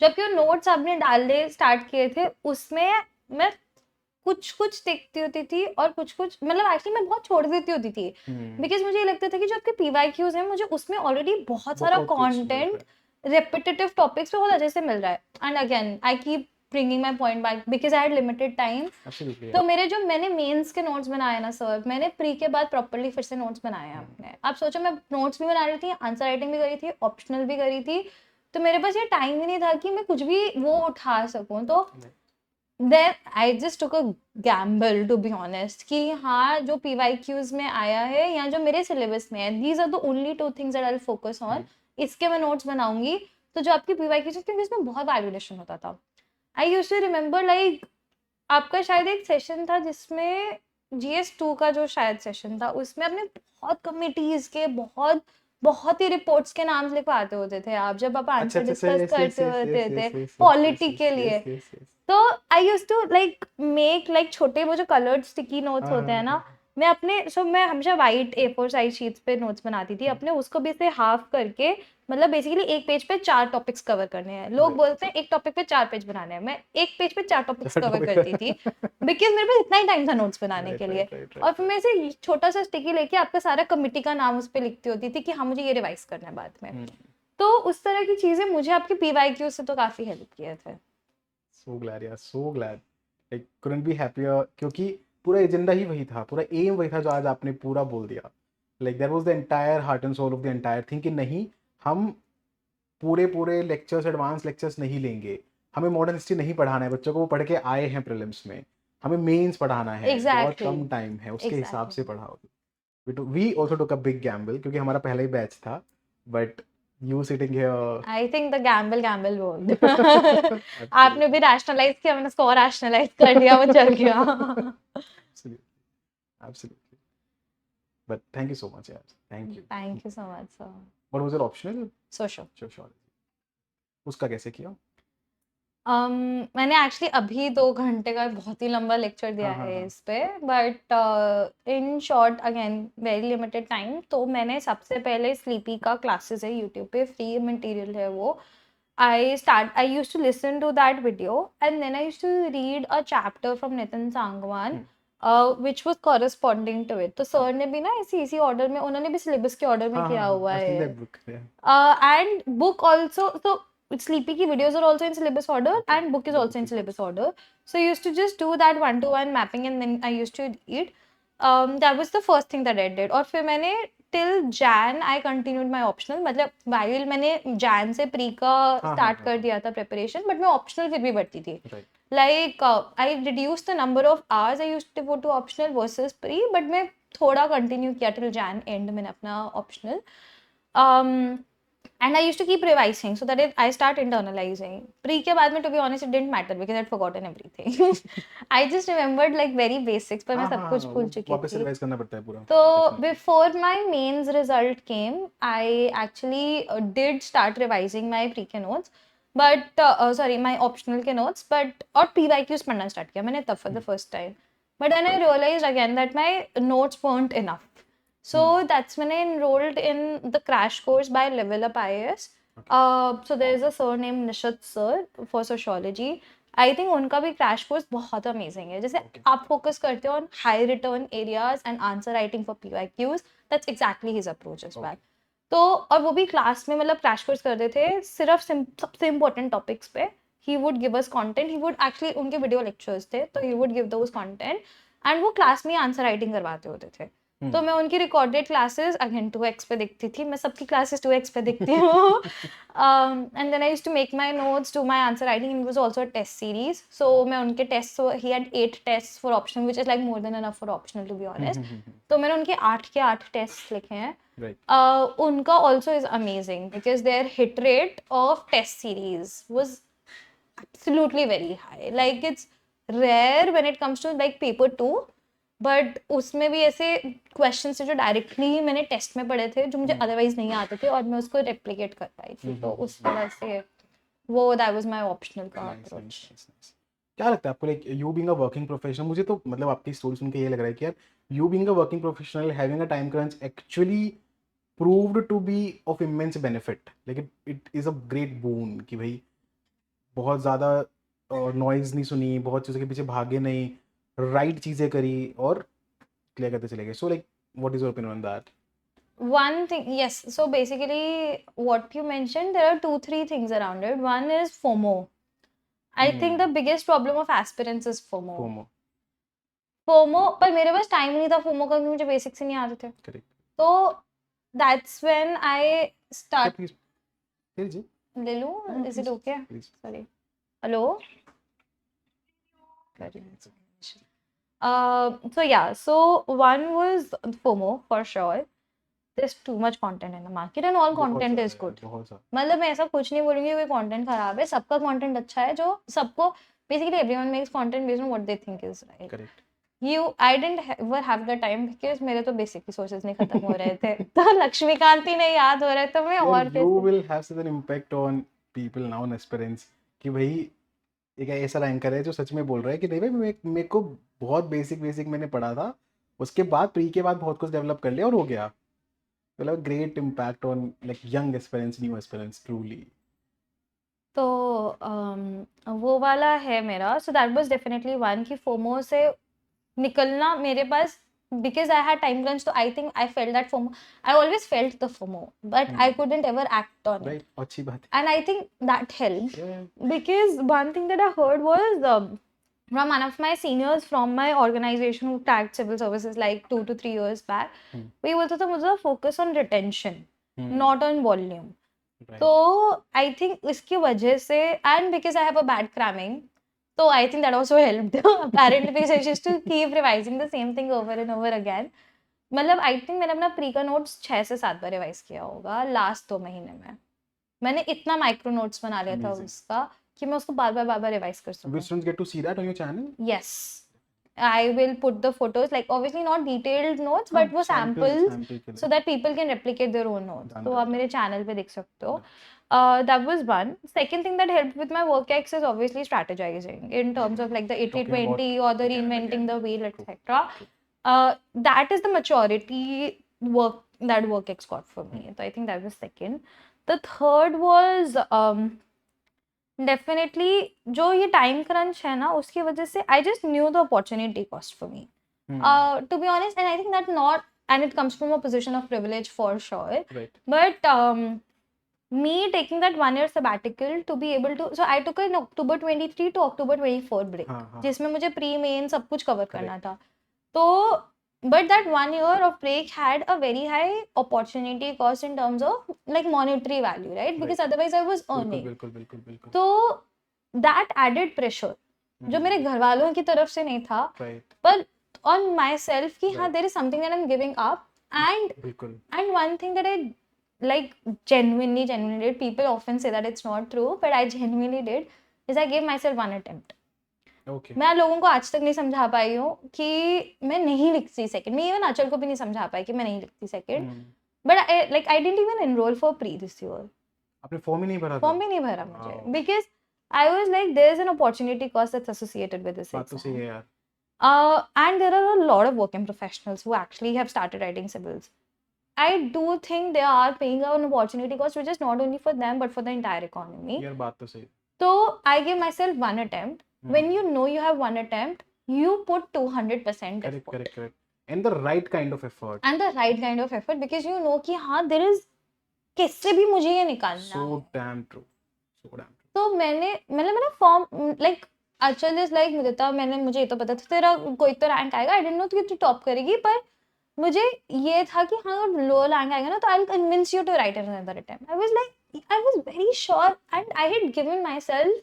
A: जबकि वो नोट्स आपने डालने स्टार्ट किए थे उसमें मैं कुछ कुछ देखती होती थी और कुछ कुछ मतलब एक्चुअली मैं बहुत छोड़ देती होती थी, बिकॉज मुझे ये लगता था कि जो आपके PYQs हैं मुझे उसमें ऑलरेडी बहुत सारा
B: बहुत कुछ मिल रहा
A: कंटेंट रेपिटेटिव टॉपिक्स पे बहुत अच्छे से मिल रहा है। And again I keep bringing my point back because I had limited time.
B: Absolutely.
A: तो मेरे जो मैंने मेंस के नोट्स बनाए ना सर, मैंने प्री के बाद प्रॉपर्ली फिर से नोट्स बनाए हैं अपने। आप सोचो, मैं नोट्स भी बना रही थी, आंसर राइटिंग भी करी थी, ऑप्शनल भी करी थी, तो मेरे पास ये टाइम ही नहीं था कि मैं कुछ भी वो उठा सकूं। तो then I just took a gamble to be honest कि हाँ जो PYQs में आया है या जो मेरे सिलेबस में है, these are the only 2 things that I'll focus on, इसके मैं नोट्स बनाऊंगी। तो जो आपकी PYQs है, क्योंकि इसमें बहुत वैल्यूएशन होता था। I used to remember like आपका शायद एक सेशन था जिसमें GS2 का जो शायद सेशन था, उसमें आपने बहुत कमिटीज के बहुत ही रिपोर्ट्स के नाम लिखवाते होते थे आप, जब आप आंसर डिस्कस करते होते थे पॉलिटी के लिए। तो I use to like make like छोटे वो जो कलर्ड स्टिकी नोट्स होते हैं ना, मैं अपने मैं हमेशा वाइट A4 साइज शीट्स पे नोट्स बनाती थी अपने, उसको भी से हाफ करके, मतलब बेसिकली एक पेज पे 4 टॉपिक्स कवर करने हैं। लोग बोलते हैं एक टॉपिक पे 4 पेज बनाने हैं, मैं एक पेज पे 4 टॉपिक्स कवर करती थी बिकॉज मेरे पास इतना ही टाइम था नोट्स बनाने के लिए। और फिर मैं ऐसे छोटा सा स्टिकी लेके आपका सारा कमिटी का नाम उस पर लिखती होती थी कि हाँ मुझे ये रिवाइज करना है बाद में। तो उस तरह की चीजें मुझे आपके PYQ से तो काफी हेल्प किए थे।
B: सो ग्लैड यार, so glad, like couldn't be happier. क्योंकि पूरा एजेंडा ही वही था, पूरा एम वही था जो आज आपने पूरा बोल दिया। Like that was the entire heart and soul of the entire thing कि नहीं, हम पूरे लेक्चर्स, एडवांस लेक्चर्स नहीं लेंगे, हमें मॉडर्न हिस्ट्री नहीं पढ़ाना है बच्चों को, वो पढ़ के आए हैं प्रीलिम्स में, हमें मेंस पढ़ाना है, बहुत कम टाइम है, उसके हिसाब से पढ़ाओ। We also took a big gamble क्योंकि हमारा पहला ही बैच था, but you sitting here
A: I think the gamble worked. आपने भी रैशनलाइज किया, मैंने उसको और रैशनलाइज कर दिया, वो चल गया।
B: absolutely but thank you so much yaar, thank you
A: so much sir.
B: what was your optional?
A: Social.
B: उसका कैसे किया?
A: मैंने एक्चुअली अभी 2 घंटे का बहुत ही लंबा लेक्चर दिया है इस पे, but in short again very limited time. तो मैंने सबसे पहले स्लीपी का क्लासेस है यूट्यूब पे, फ्री मटेरियल है वो। I used to listen to that video and then I used to read a chapter from Nitin Sangwan which was corresponding to it. तो सर ने भी ना इसी ऑर्डर में, उन्होंने भी सिलेबस के ऑर्डर में किया हुआ है। एंड बुक ऑल्सो, तो Sleepy की videos are also in syllabus order and book is also in syllabus order. So I used to just do that 1-to-1 mapping and then I used to read. That was the first thing that I did. और फिर मैंने till Jan I continued my optional, मतलब while मैंने Jan से pre का start कर दिया था preparation, but मैं optional फिर भी बढ़ती थी। like I reduced the number of hours I used to devote to optional versus pre, but मैं थोड़ा continue किया till Jan end मैंने अपना optional. And I used to keep revising so that I start internalizing. Pre के बाद में, to be honest, it didn't matter because I'd forgotten everything. I just remembered like very basics, पर मैं सब कुछ भूल चुकी
B: वापस
A: थी.
B: रिवाइज करना पड़ता है पूरा.
A: So
B: Definitely.
A: before my mains result came, I actually did start revising my pre-K notes, but sorry, my optional के notes, but और PYQs पढ़ना start किया मैंने तब for the first time. But then I realized again that my notes weren't enough. So that's when I enrolled in the crash course by Level Up IAS. So there is a sir named Nishat sir for sociology. I think उनका भी crash course बहुत amazing है. जैसे आप focus करते हो on high return areas and answer writing for PYQs, that's exactly his approach as well. तो और वो भी क्लास में मतलब क्रैश कोर्स करते थे सिर्फ सबसे इम्पोर्टेंट टॉपिक्स पे. He would give us content, he would actually, उनके वीडियो लेक्चर्स थे तो he would give those content and वो क्लास में आंसर राइटिंग करवाते होते थे. तो मैं उनकी रिकॉर्डेड क्लासेस अगेन 2x पे देखती थी. मैं सबकी क्लासेस 2x पे देखती हूँ. And then I used to make my notes, do my answer writing. It was also a test series. So मैं उनके test, he had 8 test for optional which is like more than enough for optional to be honest. तो मैंने उनके 8 के 8 test लिखे हैं. उनका also is amazing because their hit rate of test series was absolutely very high. Like it's rare when it comes to like paper 2, but उसमें भी ऐसे questions थे जो directly मैंने test में पढ़े थे जो मुझे otherwise नहीं आते थे और मैं उसको replicate कर पाई थी. तो उस तरह से वो that was my optional का approach.
B: क्या लगता है आपको, like you being a working professional, मुझे तो मतलब आपकी स्टोरी सुन के ये लग रहा है कि यार you being a working professional having a time crunch actually proved to be of immense benefit. Like it is a great boon कि भाई बहुत ज़्यादा नॉइज नहीं सुनी, बहुत चीज़ों के पीछे भागे नहीं, राइट चीज़ें करी और क्लियर करते चले गए. So like what is your opinion on that?
A: One thing, yes. So basically, what you mentioned, there are 2-3 things around it. One is FOMO. I think the biggest problem of aspirants is FOMO. FOMO, पर मेरे पास time नहीं था FOMO का क्योंकि मुझे basics ही नहीं आते थे.
B: करेक्ट.
A: तो that's when I start.
B: Please जी
A: ले लूँ? Is it okay?
B: Please.
A: Sorry. Hello? So yeah, so one was FOMO for sure. There's too much content in the market and all content is good. मतलब मैं ऐसा कुछ नहीं बोलूँगी कोई content खराब है. सबका content अच्छा है जो सबको basically everyone makes content based on what they think is right.
B: Correct.
A: I didn't ever have the time because मेरे तो basic resources नहीं खत्म हो रहे थे. तो लक्ष्मीकांत ही नहीं याद हो रहे तो मैं और
B: you will have such an impact on people now and aspirants कि भाई एक ऐसा रैंकर है जो सच में बोल रहा है कि नहीं भाई मेरे को बहुत बेसिक मैंने पढ़ा था, उसके बाद प्री के बाद बहुत कुछ डेवलप कर लिया और हो गया. मतलब great impact on like young aspirants, new aspirants truly.
A: तो वो वाला है मेरा. सो दैट वाज डेफिनेटली वन कि फोमो से निकलना मेरे पास, because I had time crunch, so I think I felt that FOMO. I always felt the FOMO, but I couldn't ever act on it.
B: अच्छी बात.
A: And I think that helped. Because one thing that I heard was from one of my seniors from my organization who tagged civil services like 2 to 3 years back. We बोलते थे मुझे focus on retention, not on volume. So I think इसकी वजह से, and because I have a bad cramming, so I think that also helped. Apparently because I used to keep revising the same thing over and over again. मतलब I think मैंने अपना pre का notes 6 से 7 बार revise किया होगा last 2 महीने में. मैंने इतना माइक्रो नोट्स बना लिया था उसका कि मैं उसको बार बार रिवाइज कर सकूं.
B: Will students get to see that on your channel?
A: Yes, I will put the photos, like obviously not detailed notes, but वो samples so that people can replicate their own notes. तो आप मेरे channel पे देख सकते हो. That was one. Second thing that helped with my work X is obviously strategizing in terms of like the 80-20 or the reinventing the wheel, etc. That is the maturity work that work X got for me. So I think that was second. The third was definitely जो ये time crunch है ना उसकी वजह से I just knew the opportunity cost for me. To be honest, and I think that not, and it comes from a position of privilege for sure.
B: Right.
A: But me taking that 1 year sabbatical to be able to, so I took an October 23 to October 24 break, जिसमें मुझे pre main सब कुछ cover करना था. तो but that 1 year of break had a very high opportunity cost in terms of like monetary value, right? Because otherwise I was earning.
B: बिल्कुल.
A: So that added pressure जो मेरे घर वालों की तरफ से नहीं था,
B: राइट
A: पर on myself कि हाँ
B: Right.
A: there is something that I'm giving up, and
B: बिल्कुल
A: one thing that I like genuinely did, people often say that it's not true, but I genuinely did, is I gave myself one attempt.
B: Okay
A: मैं लोगों को आज तक नहीं समझा पाई हूँ कि मैं नहीं लिखती सेकंड, मैं इवन आंचल को भी नहीं समझा पाई कि मैं नहीं लिखती second, but I didn't even enroll for pre this year.
B: आपने फॉर्म ही नहीं भरा था
A: फॉर्म भी नहीं भरा मुझे
B: Wow.
A: because I was like there is an opportunity cost that's associated with this
B: बात तो सही
A: exam.
B: है यार
A: And there are a lot of working professionals who actually have started writing civils. I do think they are paying an opportunity cost which is not only for them but for the entire economy.
B: यार बात तो सही
A: So I gave myself one attempt. When you know you have one attempt, you put 200%
B: correct
A: effort
B: correct correct and the right kind of effort
A: and the right kind of effort because you know कि हाँ there is किससे भी मुझे ये निकालना
B: सो
A: है.
B: Damn true so damn
A: तो मैंने फॉर्म लाइक अचल इज लाइक मुदिता, मुझे ये तो पता था तेरा कोई तो रैंक आएगा, आई डिडंट नो कि तू टॉप करेगी, पर मुझे ये था कि हाँ अगर लो रैंक आएगा ना तो I will convince you to write another attempt. I was very sure and I had given myself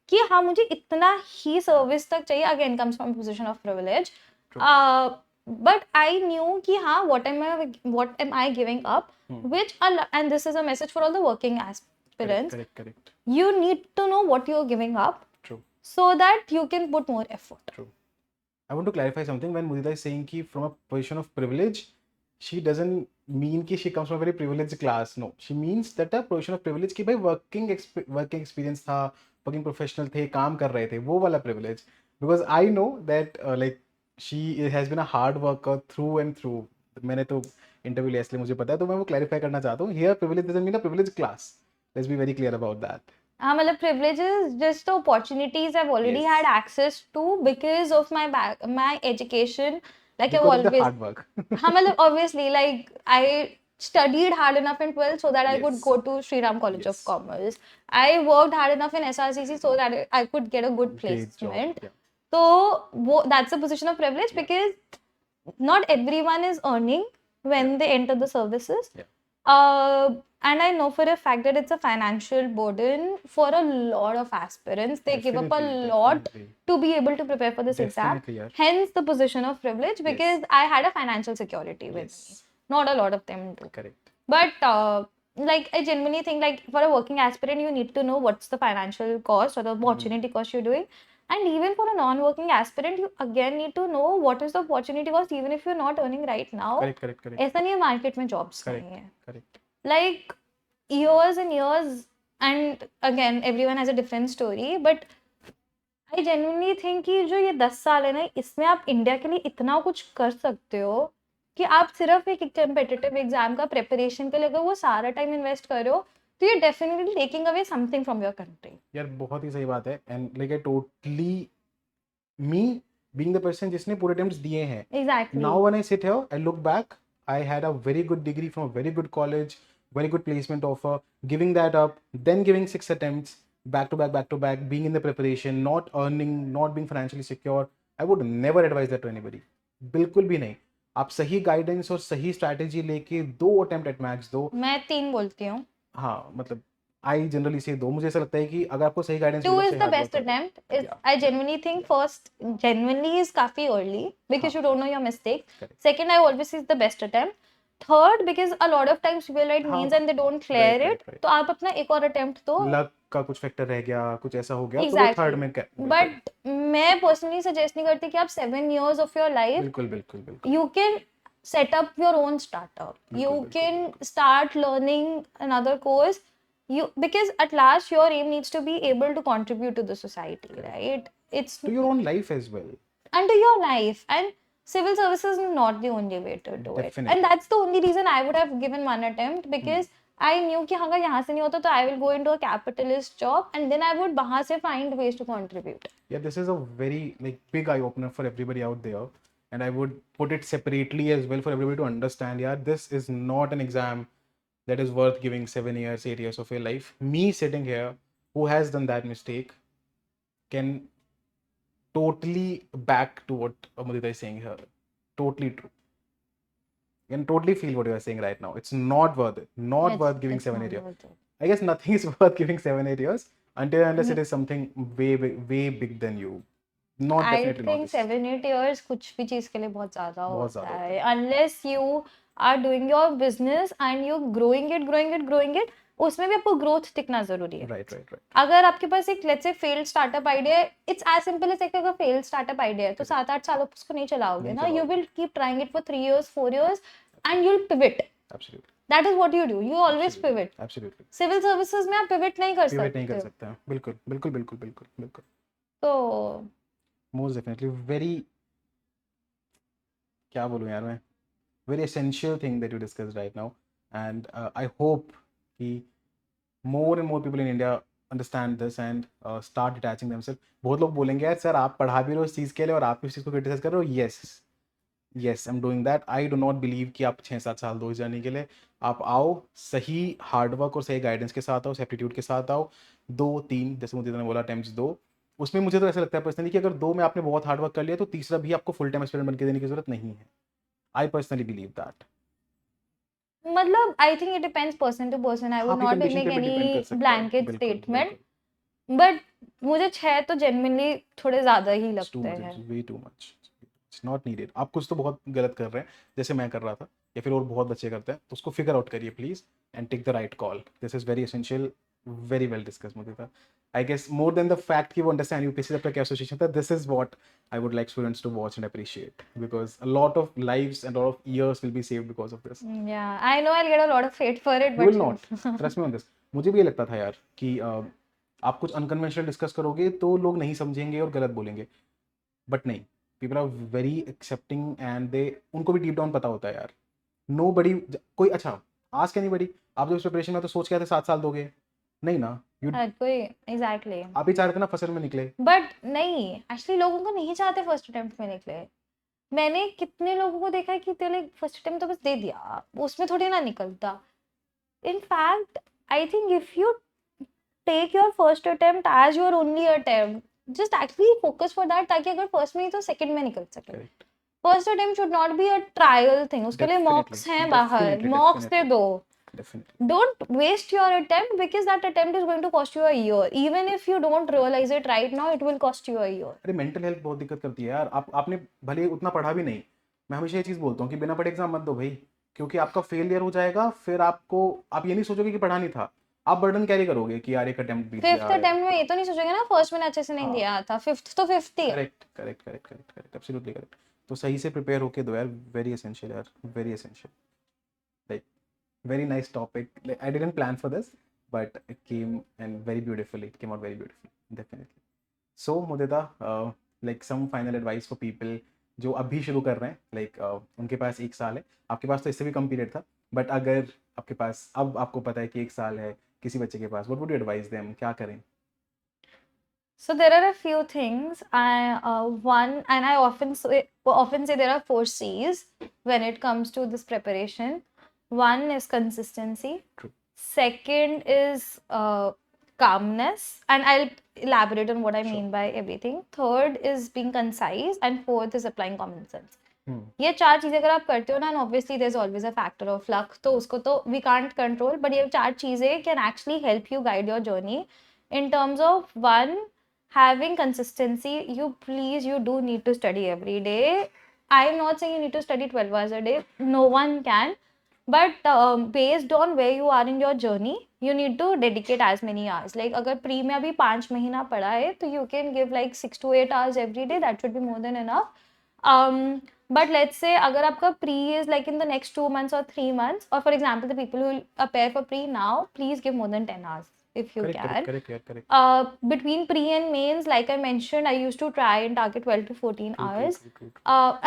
A: कि हाँ मुझे इतना ही सर्विस तक चाहिए. Again comes from position of privilege, but I knew कि हाँ what am I giving up, which and this is a message for all the working aspirants.
B: Correct correct
A: You need to know what you're giving up
B: True.
A: so that you can put more effort.
B: True. I want to clarify something. When Mudita is saying ki from a position of privilege, she doesn't mean ki she comes from a very privileged class. No, she means that a position of privilege ki bhai working experience tha, working professional थे, काम कर रहे थे, वो वाला privilege. Because I know that like she has been a hard worker through and through. मैंने तो interview लिया इसलिए मुझे पता है, तो मैं वो क्लैरिफाई करना चाहता हूँ. Here privilege doesn't mean a privileged class. Let's be very clear about that.
A: हाँ मतलब privileges, just the opportunities I've already
B: Yes.
A: had access to because of my education. Like I've
B: Because of the
A: always,
B: hard work.
A: हाँ मतलब obviously like I studied hard enough in 12th so that I could
B: Yes.
A: go to Sri Ram College of
B: Yes.
A: Commerce. I worked hard enough in SRCC so that I could get a good
B: Great job.
A: placement.
B: Yeah.
A: So that's a position of privilege
B: Yeah.
A: because not everyone is earning when they enter the services.
B: Yeah.
A: And I know for a fact that it's a financial burden for a lot of aspirants. They give up a
B: Definitely,
A: lot
B: definitely.
A: to be able to prepare for this exam.
B: Definitely, yeah.
A: Hence the position of privilege because I had a financial security with me.
B: Yes.
A: Not a lot of them do.
B: Correct.
A: But like I genuinely think like for a working aspirant, you need to know what's the financial cost or the opportunity cost you're doing. And even for a non-working aspirant, you again need to know what is the opportunity cost even if you're not earning right now.
B: Correct, correct, correct.
A: ऐसा नहीं है market में jobs नहीं
B: Correct,
A: है.
B: correct.
A: Like years and years, and again everyone has a different story, but I genuinely think कि जो ये 10 साल है ना, इसमें आप इंडिया के लिए इतना कुछ कर सकते हो कि आप सिर्फ एक कम्पिटिटिव एग्जाम का प्रिपरेशन के लिए अगर वो सारा टाइम इन्वेस्ट कर रहे हो तो you're definitely taking away something from your country.
B: यार बहुत ही सही बात है. And like I totally me being the person जिसने पूरे attempts दिए हैं.
A: Exactly.
B: Now when I sit here, I look back, I had a very good degree from a very good college, very good placement offer, giving that up, then giving 6 attempts, back to back, being in the preparation, not earning, not being financially secure. I would never advise that to anybody. बिल्कुल भी नहीं. आप सही guidance और सही strategy लेके 2 attempt at max दो.
A: मैं 3 बोलती हूँ.
B: हाँ मतलब आई जनरली से 2. मुझे ऐसा लगता है कि अगर आपको सही guidance
A: 2 is the best attempt. I genuinely think first genuinely is काफी early because you don't know your mistakes.
B: Correct.
A: Second, I always see is the best attempt. Third, because a lot of times people write
B: हाँ.
A: means and they don't clear
B: Right.
A: it. तो आप अपना एक और attempt दो.
B: Luck का कुछ factor रह गया, कुछ ऐसा हो गया, तो वो
A: Exactly.
B: थर्ड में
A: But मैं personally suggest नहीं करती कि आप 7 years of your life
B: बिल्कुल बिल्कुल बिल्कुल.
A: you can set up your own startup. You
B: बिल्कुल,
A: can start learning another course. Because at last your aim needs to be able to contribute to the society, right? It's
B: To your own life as well.
A: and to your life, and civil services is not the only way to do it.
B: Definitely.
A: And that's the only reason I would have given one attempt because I knew कि अगर यहाँ से नहीं होता तो I will go into a capitalist job and then I would वहाँ से find ways to contribute.
B: Yeah, this is a very like big eye opener for everybody out there, and I would put it separately as well for everybody to understand. Yeah, this is not an exam that is worth giving 7 years, 8 years of your life. Me sitting here, who has done that mistake, can totally back to what Mudita is saying here. Totally true. You can totally feel what you are saying right now. It's not worth it. Not worth giving 7, 8 years. I guess nothing is worth giving 7, 8 years until unless it is something way big than you. Not
A: I
B: definitely not
A: think
B: this.
A: 7-8 years कुछ भी चीज के लिए बहुत ज्यादा
B: बहुत
A: होता
B: ज्यादा
A: है, unless you are doing your business and you're growing it, उसमें भी आपको ग्रोथ दिखना जरूरी है.
B: Right, right, right.
A: अगर आपके पास एक let's say failed startup idea है, it's as simple as एक अगर failed startup idea है तो 7-8 साल आप उसको नहीं चलाओगे
B: नहीं
A: ना. You
B: चलाओगे.
A: will keep trying it for 3 years, 4 years and you'll pivot.
B: Absolutely.
A: That is what you do. You always
B: Absolutely.
A: pivot.
B: Absolutely.
A: Civil services में आप pivot नहीं कर
B: Pivot नहीं कर
A: सकते.
B: सकते हैं. बिल्कुल बिल्कुल बिल्कुल बिल्कुल बिल्कुल.
A: तो
B: Most definitely very, क्या बोलूँ यार मैं, very essential thing that you discussed right now, and I hope कि more and more people in India understand this and start detaching themselves. बहुत लोग बोलेंगे यार सर आप पढ़ा भी रहे हो इस चीज़ के लिए और आप भी इस चीज़ को क्रिटिसाइज कर रहे हो. yes I'm doing that. I do not believe कि आप 6-7 साल दो इस जर्नी के लिए. आप आओ, सही हार्डवर्क और सही गाइडेंस के साथ आओ, एप्टीट्यूड के साथ आओ. 2-3 जैसे मुझे ने बोला अटेम्प्ट्स दो, उसमें मुझे तो ऐसा लगता है पर्सनली कि अगर 2 में आपने बहुत हार्डवर्क कर लिया तो तीसरा भी आपको फुल टाइम एस्पिरेंट बन के देने की जरूरत नहीं है. I personally believe that.
A: मतलब I think it depends person to person. I would
B: आपकी
A: not
B: कंडीशन
A: make
B: पे भी डिपेंड कर
A: any
B: सकता है.
A: blanket
B: बिल्कुल
A: statement.
B: बिल्कुल.
A: But मुझे 6 तो genuinely थोड़े ज्यादा ही
B: It's too
A: लगते
B: much.
A: हैं.
B: It's way too much. It's not needed. आप कुछ तो बहुत गलत कर रहे हैं जैसे मैं कर रहा था या फिर और बहुत बच्चे करते हैं, तो उसको फिगर आउट करिए please and take the right call. This is very essential. Very well discuss मुझे. I guess more than the fact कि वो अंडरस्टैंड यूपीएससी जब तक एसोसिएशन था, this is what I would like students to watch and appreciate, because a lot of lives and a lot of years will be saved because of this.
A: Yeah, I know I'll get a lot of hate for it,
B: You
A: but
B: will not. Trust me on this. मुझे भी ये लगता था यार कि आप कुछ unconventional discuss करोगे तो लोग नहीं समझेंगे और गलत बोलेंगे, बट नहीं, people are very accepting and they, उनको भी डीप डाउन पता होता है यार. नो बडी कोई, अच्छा आज क्या नहीं बड़ी, आप जब इस प्रिपरेशन में तो सोच के आते 7 साल दोगे नहीं ना. यू
A: हर कोई एग्जैक्टली.
B: आप ही चाह रहे थे ना फसल में निकले.
A: बट नहीं, एक्चुअली लोगों को नहीं चाहते फर्स्ट अटेम्प्ट में निकले. मैंने कितने लोगों को देखा है कि तेरे फर्स्ट अटेम्प्ट तो बस दे दिया, उसमें थोड़ी ना निकलता. In fact, I think if you take your first attempt as your only attempt, just actually focus for that, ताकि अगर first में ही तो second में निकल सके.
B: Correct.
A: First attempt should not be a trial thing. उसके लिए
B: Definitely,
A: mocks हैं बाहर,
B: definitely,
A: mocks दे
B: definitely.
A: दो.
B: Definitely.
A: Don't waste your attempt because that attempt is going to cost you a year. Even if you don't realize it right now, it will cost you a year.
B: अरे mental health बहुत दिक्कत करती है यार. आपने भले उतना पढ़ा भी नहीं, मैं हमेशा ये चीज़ बोलता हूँ कि बिना पढ़े एग्जाम मत दो भाई, क्योंकि आपका फेलियर हो जाएगा. फिर आपको, आप ये नहीं सोचोगे कि पढ़ा नहीं था, आप बर्डन कैरी करोगे कि यार एक अटेम्प्ट बीत
A: फिफ्थ
B: गया.
A: अटेम्प्ट में ये तो नहीं सोचेंगे ना फर्स्ट में अच्छे से नहीं
B: हाँ.
A: दिया था, फिफ्थ तो फिफ्थ ही है.
B: Correct correct correct correct correct, absolutely correct. तो सही से प्रिपेयर होके दो यार. वेरी एसेंशियल यार, very essential. Like very nice topic. Like, I didn't plan for this, but it came and very beautifully. It came out very beautifully, definitely. So Mudita, like some final advice for people जो अभी शुरू कर रहे हैं, like उनके पास 1 साल है. आपके पास तो इससे भी कम पीरियड था, बट अगर आपके पास अब आपको पता है कि 1 साल है किसी बच्चे के पास, what would you advise them? क्या करें?
A: So there are a few things. One, and I often say there are 4 C's when it comes to this preparation. One is consistency.
B: True.
A: Second is calmness, and I'll elaborate on what I mean by everything. Third is being concise, and fourth is applying common sense. ये 4 चीजें अगर आप करते हो ना, and obviously there's always a factor of luck, तो उसको तो we can't control, but ये 4 चीजें can actually help you guide your journey in terms of, one, having consistency. You do need to study every day. I'm not saying you need to study 12 hours a day. No one can. But based on where you are in your journey, you need to dedicate as many hours. Like अगर pre में अभी 5 महीना पढ़ा है, तो you can give like 6 to 8 hours every day. That should be more than enough. But let's say अगर आपका pre is like in the next 2 months or 3 months, or for example the people who will appear for pre now, please give more than 10 hours if you can.
B: Correct.
A: Between pre and mains, like I mentioned, I used to try and target 12 to 14 hours.
B: True.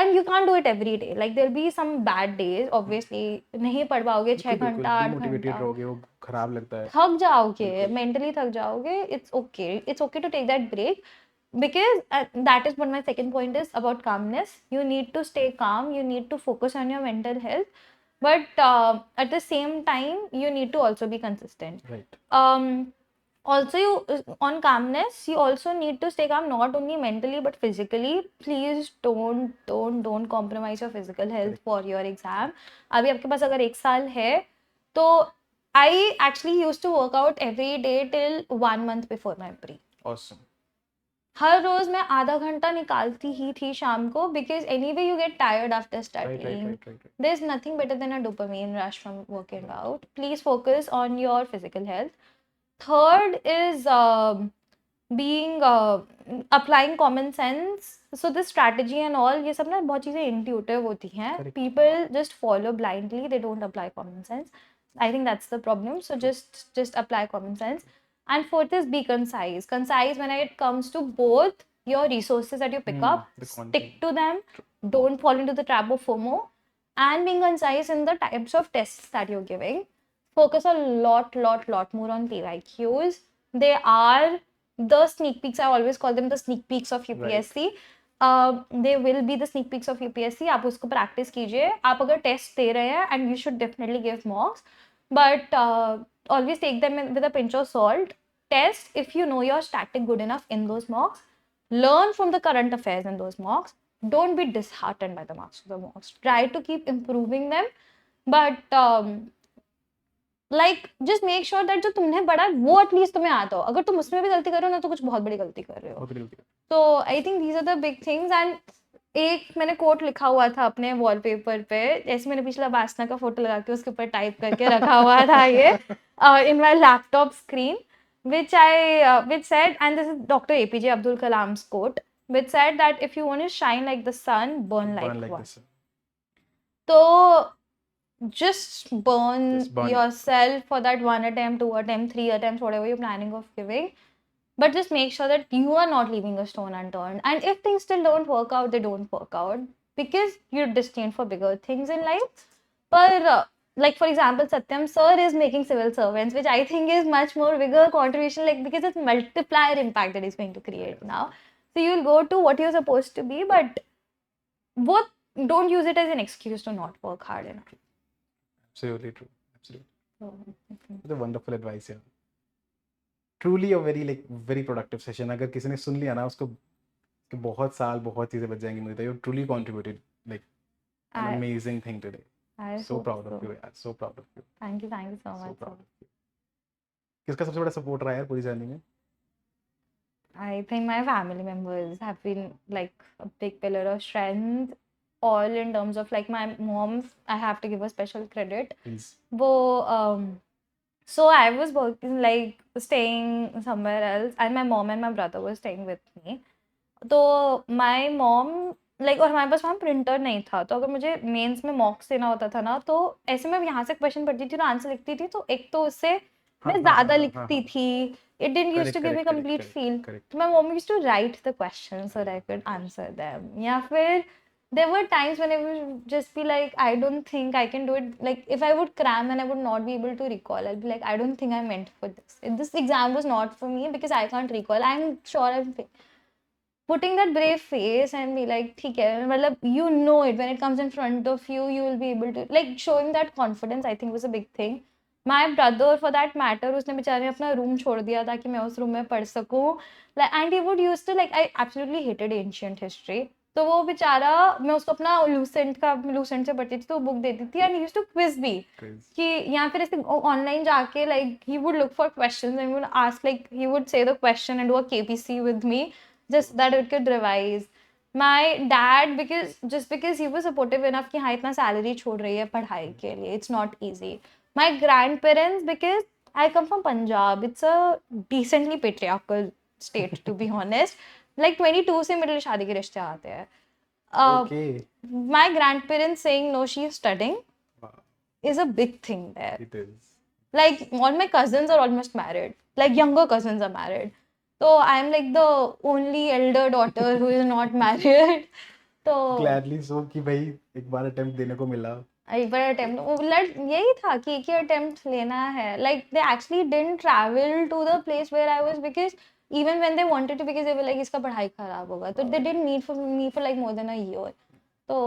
A: And you can't do it every day. Like there'll be some bad days, obviously. नहीं पढ़ पाओगे 6 घंटा 8
B: motivated
A: घंटा,
B: रहोगे, वो खराब लगता है.
A: थक जाओगे, mentally थक जाओगे. It's okay to take that break, because that is what my second point is about calmness. You need to stay calm, you need to focus on your mental health, but at the same time you need to also be consistent.
B: Right.
A: Also, on calmness, you also need to stay calm, not only mentally but physically. Please don't compromise your physical health for your exam. अभी आपके पास अगर 1 साल है, तो I actually used to work out every day till 1 month before my pre.
B: Awesome.
A: हर रोज मैं आधा घंटा निकालती ही थी शाम को, because anyway you get tired after
B: right,
A: studying.
B: right.
A: There's nothing better than a dopamine rush from working out. Please focus on your physical health. Third is being applying common sense. So this strategy and all, ये सब ना बहुत चीजें intuitive होती हैं.
B: Correct.
A: People just follow blindly. They don't apply common sense. I think that's the problem. So just apply common sense. And fourth is be concise. Concise when it comes to both your resources that you pick up,
B: the
A: stick
B: content.
A: to them, don't fall into the trap of FOMO, and being concise in the types of tests that you're giving. Focus a lot more on PYQs. They are the sneak peeks. I always call them the sneak peeks of UPSC. They will be the sneak peeks of UPSC. आप उसको practice कीजिए. आप अगर test दे रहे हैं, and you should definitely give mocks, but always take them with a pinch of salt. Test if you know you're static good enough in those mocks. Learn from the current affairs in those mocks. Don't be disheartened by the marks of the mocks. Try to keep improving them, but like just make sure that जो तुमने पढ़ा है वो at least तुम्हें आता हो. अगर तुम उसमें भी गलती कर रहे हो ना तो कुछ बहुत बड़ी गलती कर रहे हो.
B: बहुत बड़ी
A: तो I think these are the big things. And एक मैंने कोट लिखा हुआ था अपने वॉलपेपर पे, ऐसे मैंने पिछला वासना का फोटो लगा के उसके ऊपर टाइप करके रखा हुआ था ये in my laptop screen, which said, and this is Dr. APJ Abdul Kalam's quote, which said that if you want to shine like the sun, burn like one.
B: this.
A: So just burn
B: Just burn.
A: yourself for that 1 attempt, 2 attempt, 3 attempts, whatever you're planning of giving. But just make sure that you are not leaving a stone unturned. And if things still don't work out, they don't work out, because you're destined for bigger things in life. But like for example, Satyam sir is making civil servants, which I think is much more bigger contribution, like because it's multiplier impact that he's going to create now. So you'll go to what you're supposed to be, but both don't use it as an excuse to not work hard enough.
B: Absolutely true. Absolutely.
A: So,
B: That's a wonderful advice, yeah. Truly a very productive session. अगर किसी ने सुन लिया ना उसको कि बहुत साल बहुत चीजें बच जाएंगी मुझे. You truly contributed like an amazing thing today.
A: I
B: So
A: hope
B: proud
A: so.
B: of you, यार. So proud of you.
A: Thank you so
B: So
A: much.
B: proud of you. किसका सबसे बड़ा सपोर्ट रहा है यार पूरी जर्नी में?
A: I think my family members have been like a big pillar of strength, all in terms of like my mom. I have to give her special credit.
B: Please.
A: So I was working, like staying somewhere else, and my mom and my brother were staying with me. तो my mom like, और हमारे पास वहाँ printer नहीं था, तो अगर मुझे mains में मॉक्स देना होता था ना, तो ऐसे मैं यहाँ से क्वेश्चन पढ़ती थी और आंसर लिखती थी, तो एक तो उससे मैं ज़्यादा लिखती थी. It didn't used to give me complete feel. So my mom used to write the questions so that I could answer them. या फिर there were times when I would just be like, I don't think I can do it. Like if I would cram and I would not be able to recall, I'll be like, I don't think I'm meant for this. This exam was not for me because I can't recall. I'm sure I'm putting that brave face and be like, ठीक है, मतलब you know it when it comes in front of you, you will be able to, like showing that confidence I think was a big thing. My brother for that matter, उसने बेचारे अपना room छोड़ दिया ताकि मैं उस room में पढ़ सकूं. Like and he would used to like, I absolutely hated ancient history. तो वो बेचारा, मैं उसको अपना लूसेंट से पढ़ती थी तो बुक देती थी, and he used to quiz भी कि यहाँ फिर ऐसे ऑनलाइन जाके like he would look for questions and would ask, like he would say the question and do a KPC with me just that it could revise. My dad, because he was supportive enough कि हाँ इतना salary छोड़ रही है पढ़ाई के लिए, it's not easy. My grandparents, because I come from Punjab, it's a decently patriarchal state to be honest. Like 22 से मेरे लिए शादी के रिश्ते आते हैं.
B: Okay.
A: My grandparents saying no, she's studying is a big thing there.
B: It is.
A: Like all my cousins are almost married. Like younger cousins are married. So I'm like the only elder daughter who is not married. तो
B: Gladly so कि भाई एक बार attempt देने को मिला.
A: एक बार attempt यही था कि एक ही अटेम्प्ट लेना है. Like they actually didn't travel to the place where I was, because even when they wanted to, because they were like इसका पढ़ाई खराब होगा, तो they didn't need for me for like more than a year. So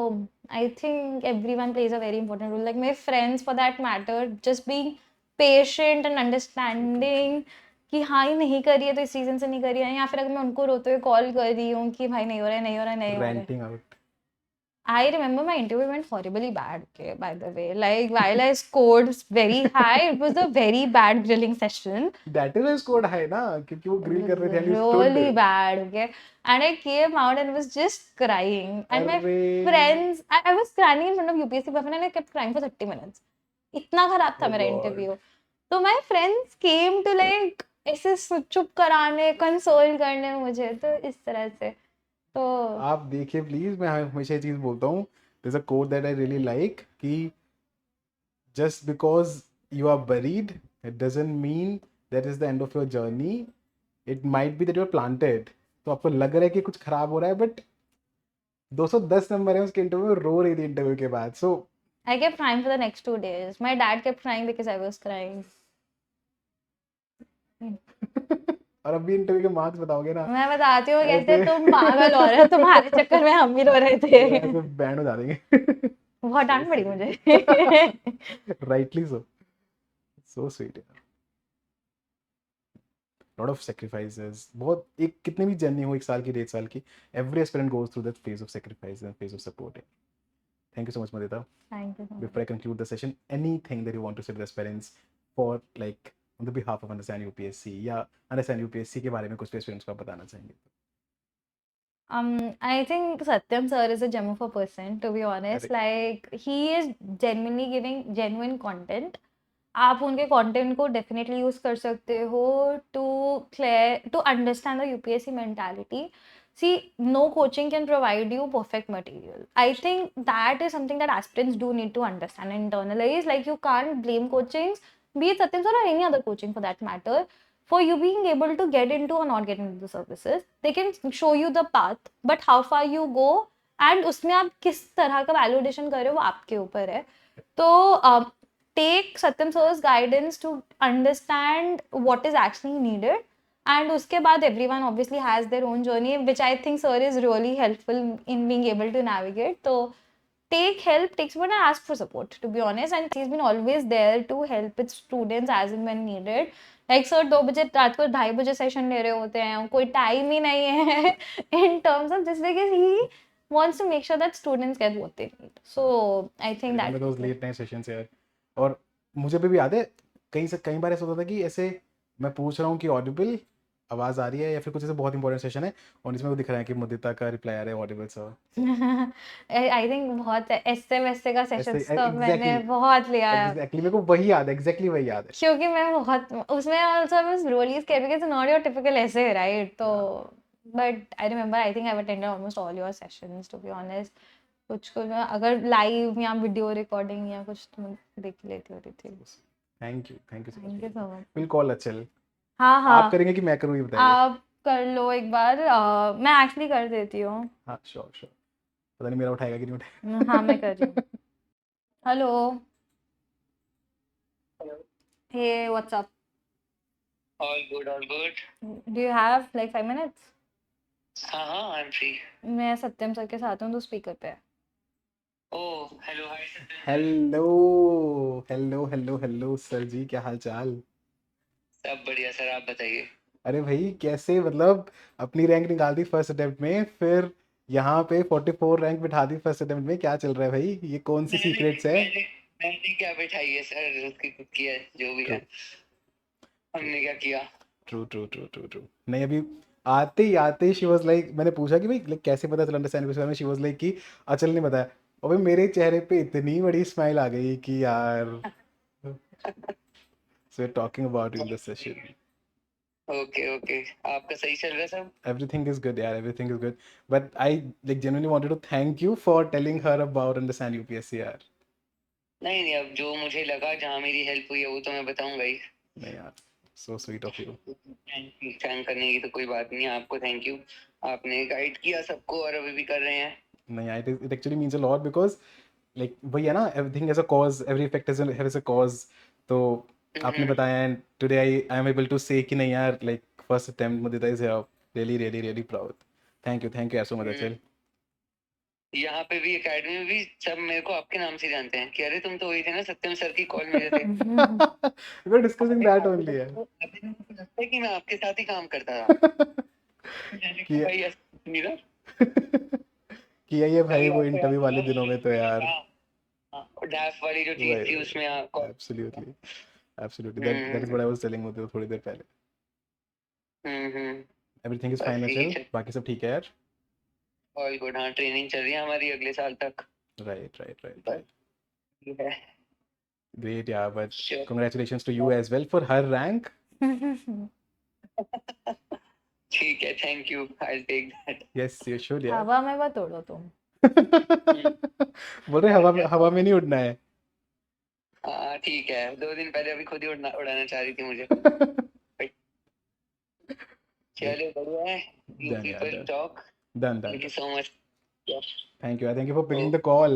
A: I think everyone plays a very important role. Like my friends for that matter, just being patient and understanding कि हाँ ही नहीं करी है तो इस reason से नहीं करी है, या फिर अगर मैं उनको रोते हुए कॉल कर रही हूँ कि भाई नहीं हो रहा है.
B: Ranting out.
A: I remember my interview went horribly bad, okay, by the way. Like, while I scored very high, it was a very bad grilling session.
B: That is why scored high ना, क्योंकि वो grill कर रहे थे and you stood.
A: Really bad, okay. And I came out and was just crying. And my
B: अरे
A: friends, I was crying in front of UPSC person and I kept crying for 30 minutes. इतना खराब था
B: Oh
A: मेरा
B: God.
A: Interview. तो my friends came to like ऐसे चुप कराने, console करने मुझे, तो इस तरह से. तो
B: आप देखिए प्लीज, मैं हमेशा ये चीज बोलता हूँ, there's a quote that I really like कि just because you are buried it doesn't mean that is the end of your journey. It might be that you are planted. तो आपको लग रहा है कि कुछ खराब हो रहा है, बट 210 नंबर है उसके इंटरव्यू में, रो रही थी इंटरव्यू के बाद. सो
A: I kept crying for the next 2 days. My dad kept crying because I was crying.
B: और अभी इंटरव्यू के मार्क्स बताओगे ना,
A: मैं बताती हूँ कैसे
B: ऐसे-
A: तुम पागल हो रहे हो, तुम्हारे चक्कर में हम भी रो रहे थे.
B: ऐसे बैंड हो जा देंगे.
A: बहुत डांट पड़ी मुझे.
B: राइटली सो स्वीट यार. लॉट ऑफ सेक्रीफाइसेस, बहुत, एक कितनी भी जर्नी हो, 1 साल की 1.5 साल की, every aspirant goes through that phase of sacrifice and phase of support. Thank you so much Madita.
A: Thank you so much.
B: Before I conclude the session, anything that you want to say to the aspirants for like on the behalf of Understand UPSC या Understand UPSC के बारे में कुछ भी aspirants को आप बताना चाहेंगे?
A: I think Satyam sir is a gem of a person, to be honest.
B: Correct.
A: Like, he is genuinely giving genuine content. आप उनके कंटेंट को डेफिनेटली यूज कर सकते हो to understand the UPSC mentality. See, no coaching can provide you perfect material. I think that is something that aspirants do need to understand and internalize. Like, you can't blame coachings, be it Satyam sir or any other coaching for that matter, for you being able to get into or not get into the services. They can show you the path, but how far you go and उसमें आप किस तरह का value addition कर रहे हो वो आपके ऊपर है. तो take Satyam sir's guidance to understand what is actually needed. And उसके बाद everyone obviously has their own journey, which I think sir is really helpful in being able to navigate. So take help, take support and ask for support, to be honest. And he's been always there to help with students as and when needed. Like sir 2 बजे रात को 2:30 बजे session ले रहे होते हैं, कोई time ही नहीं है in terms of just because he wants to make sure that students get what they need. So I think that
B: those late night sessions यार. और मुझे भी याद है, कई बार ऐसा होता था कि ऐसे मैं पूछ रहा हूँ कि ऑडिबल आवाज आ रही है, या फिर कुछ ऐसे बहुत इंपॉर्टेंट सेशन है और इसमें वो दिख रहा है कि मुदिता का रिप्लाई आ रहा है ऑडिबल सर.
A: आई थिंक बहुत ऐसे वैसे का सेशन
B: ऐसे-
A: तो मैंने
B: exactly.
A: बहुत लिया है.
B: एग्जैक्टली, मेरे को वही याद है, एग्जैक्टली वही याद है.
A: क्योंकि मैं बहुत उसमें also I was really scared because it's not your typical essay, right? तो but I remember I think I've attended almost all your sessions, to be honest. कुछ अगर लाइव या वीडियो रिकॉर्डिंग या कुछ तुम देख लेती होती थी.
B: Thank you
A: thank you
B: so
A: so much.
B: Will call अचल.
A: हाँ हाँ
B: आप करेंगे कि मैं करूँ, ये बताइए.
A: आप कर लो एक बार. मैं एक्चुअली कर देती हूँ.
B: हाँ श्योर. पता नहीं मेरा उठाएगा कि नहीं उठाएगा.
A: हाँ मैं कर रही हूँ. Hello. Hey what's up.
C: All good, all good.
A: Do you have like 5 minutes?
C: हाँ, I'm free.
A: मैं सत्यम सर के साथ हूँ, तो स्पीकर पे है.
C: Oh, hello, hi, Satyam.
B: Hello sir ji, क्या हाल चाल?
C: सब बढ़िया सर, आप बताइए.
B: अरे भाई कैसे, मतलब अपनी रैंक निकाल दी फर्स्ट अटेम्प्ट में, फिर यहाँ पे 44 रैंक बिठा दी फर्स्ट अटेम्प्ट में. क्या चल रहा है भाई, ये कौन सी सीक्रेट्स है?
C: मैंने क्या बिठाई है सर, उसकी खुद की है, जो भी है. हमने क्या किया?
B: ट्रू. नहीं, अभी आते शी वाज लाइक, मैंने पूछा कि भाई like, कैसे पता चला अंडरस्टैंड के बारे में. शी वाज लाइक कि अचल ने बताया. और भाई मेरे चेहरे पे इतनी बड़ी स्माइल आ गई कि यार. So talking about in this session.
C: Okay, आपका सही चल रहा है सब?
B: Everything is good, yeah. Everything is good. But I like genuinely wanted to thank you for telling her about Understand UPSC, यार.
C: नहीं, अब जो मुझे लगा, जहाँ मेरी हेल्प हुई है वो तो मैं बताऊंगा ही.
B: नहीं यार, so sweet of you.
C: Thank करने की तो कोई बात नहीं है. आपको थैंक यू, आपने गाइड किया सबको और अभी भी कर रहे हैं.
B: नहीं, it actually means a lot because like वही है ना, everything has a cause, every effect has a cause. तो आपने बताया and today I am able to say कि नहीं यार, like first attempt Mudita is here. Really proud. Thank you यार so much अचल.
C: यहाँ पे भी एकेडमी में भी सब मेरे को आपके नाम से जानते हैं कि अरे तुम तो वही थे ना, सत्यम सर की कॉल में थे.
B: We were discussing that only यार.
C: अभी मेरे को लगता है कि मैं आपके साथ ही काम करता था.
B: कि
C: भाई ऐसा नहीं था.
B: किया ही है भाई वो इंटरव्यू वाले दिनों में तो यार।
C: डैफ वाली जो चीज थी उसमें
B: absolutely absolutely that is what I was telling you थोड़ी देर पहले।
C: हम्म
B: एवरीथिंग इज
C: बस
B: फाइन
C: यही
B: अचल, बाकी सब ठीक है यार।
C: All good. हाँ ट्रेनिंग चल रही है हमारी अगले साल तक।
B: राइट राइट राइट
C: बस
B: राइट।
C: ये है।
B: ग्रेट यार, but
C: Sure.
B: congratulations to you as well for her rank.
C: ठीक है thank you I take that.
B: Yes, you should यार।
A: हवा में मत उड़ो तुम।
B: बोल रहे हवा में नहीं उड़ना है।
C: हाँ ठीक है 2 दिन पहले अभी खुद ही उड़ाना चाह रही थी मुझे। चलो बढ़िया है। यू
B: Done यार,
C: people
B: done
C: talk.
B: done
C: thank
B: done।
C: You so much.
B: Thank you यार, thank you for picking the call.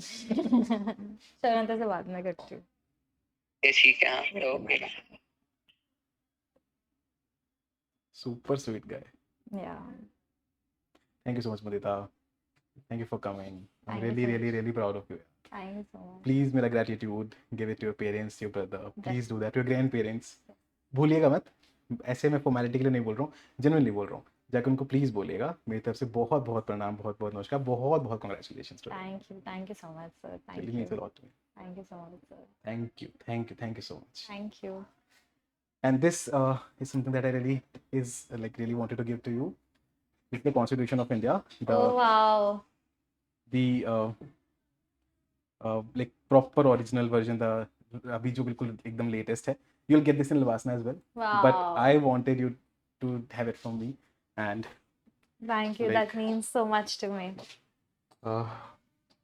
A: शरणता से बात मैं करती हूँ।
C: ठीक है हाँ okay.
B: Super sweet guy.
A: Yeah.
B: Thank you so much Mudita. Thank you for coming. I'm
A: Thank you
B: really
A: so
B: really
A: much.
B: really proud of you.
A: Thank you so much.
B: Please मेरा gratitude give it to your parents, your brother. Please do that. Your grandparents. भूलिएगा मत। ऐसे मैं formality के लिए नहीं बोल रहा हूँ, जेन्युइनली बोल रहा हूँ। जाके उनको प्लीज बोलिएगा मेरी तरफ से बहुत बहुत प्रणाम, बहुत बहुत नमस्कार, बहुत बहुत congratulations to
A: Thank you so much, sir. Thank
B: really
A: you.
B: means a lot to me.
A: Thank you so much, sir.
B: Thank you so much.
A: Thank you.
B: And this is something that I really really wanted to give to you. It's the Constitution of India,
A: Oh wow.
B: the like proper original version, the अभी जो बिल्कुल एकदम latest है. You'll get this in Lavasana as well.
A: Wow.
B: But I wanted you to have it from me, and
A: Thank you.
B: like-
A: That means so much to me.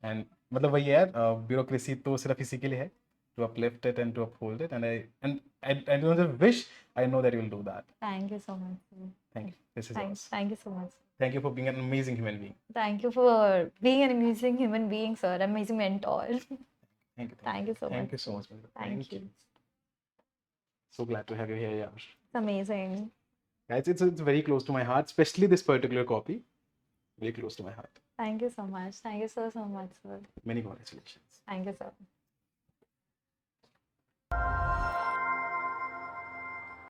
B: and मतलब वही है, bureaucracy तो सिर्फ इसी के लिए है, to uplift it and to uphold it, and I don't just wish, I know that you'll do that.
A: Thank you so much, sir.
B: Thank you. This is awesome.
A: Thank you so much.
B: Thank you for being an amazing human being.
A: Thank you for being an amazing human being, sir. Amazing mentor.
B: Thank you.
A: Thank you so
B: Thank
A: much.
B: you so much. Madhur.
A: Thank you.
B: So glad to have you here, yaar.
A: It's amazing.
B: Guys, it's very close to my heart, especially this particular copy. Very close to my heart.
A: Thank you so much. Thank you so much, sir.
B: Many congratulations.
A: Thank you, sir.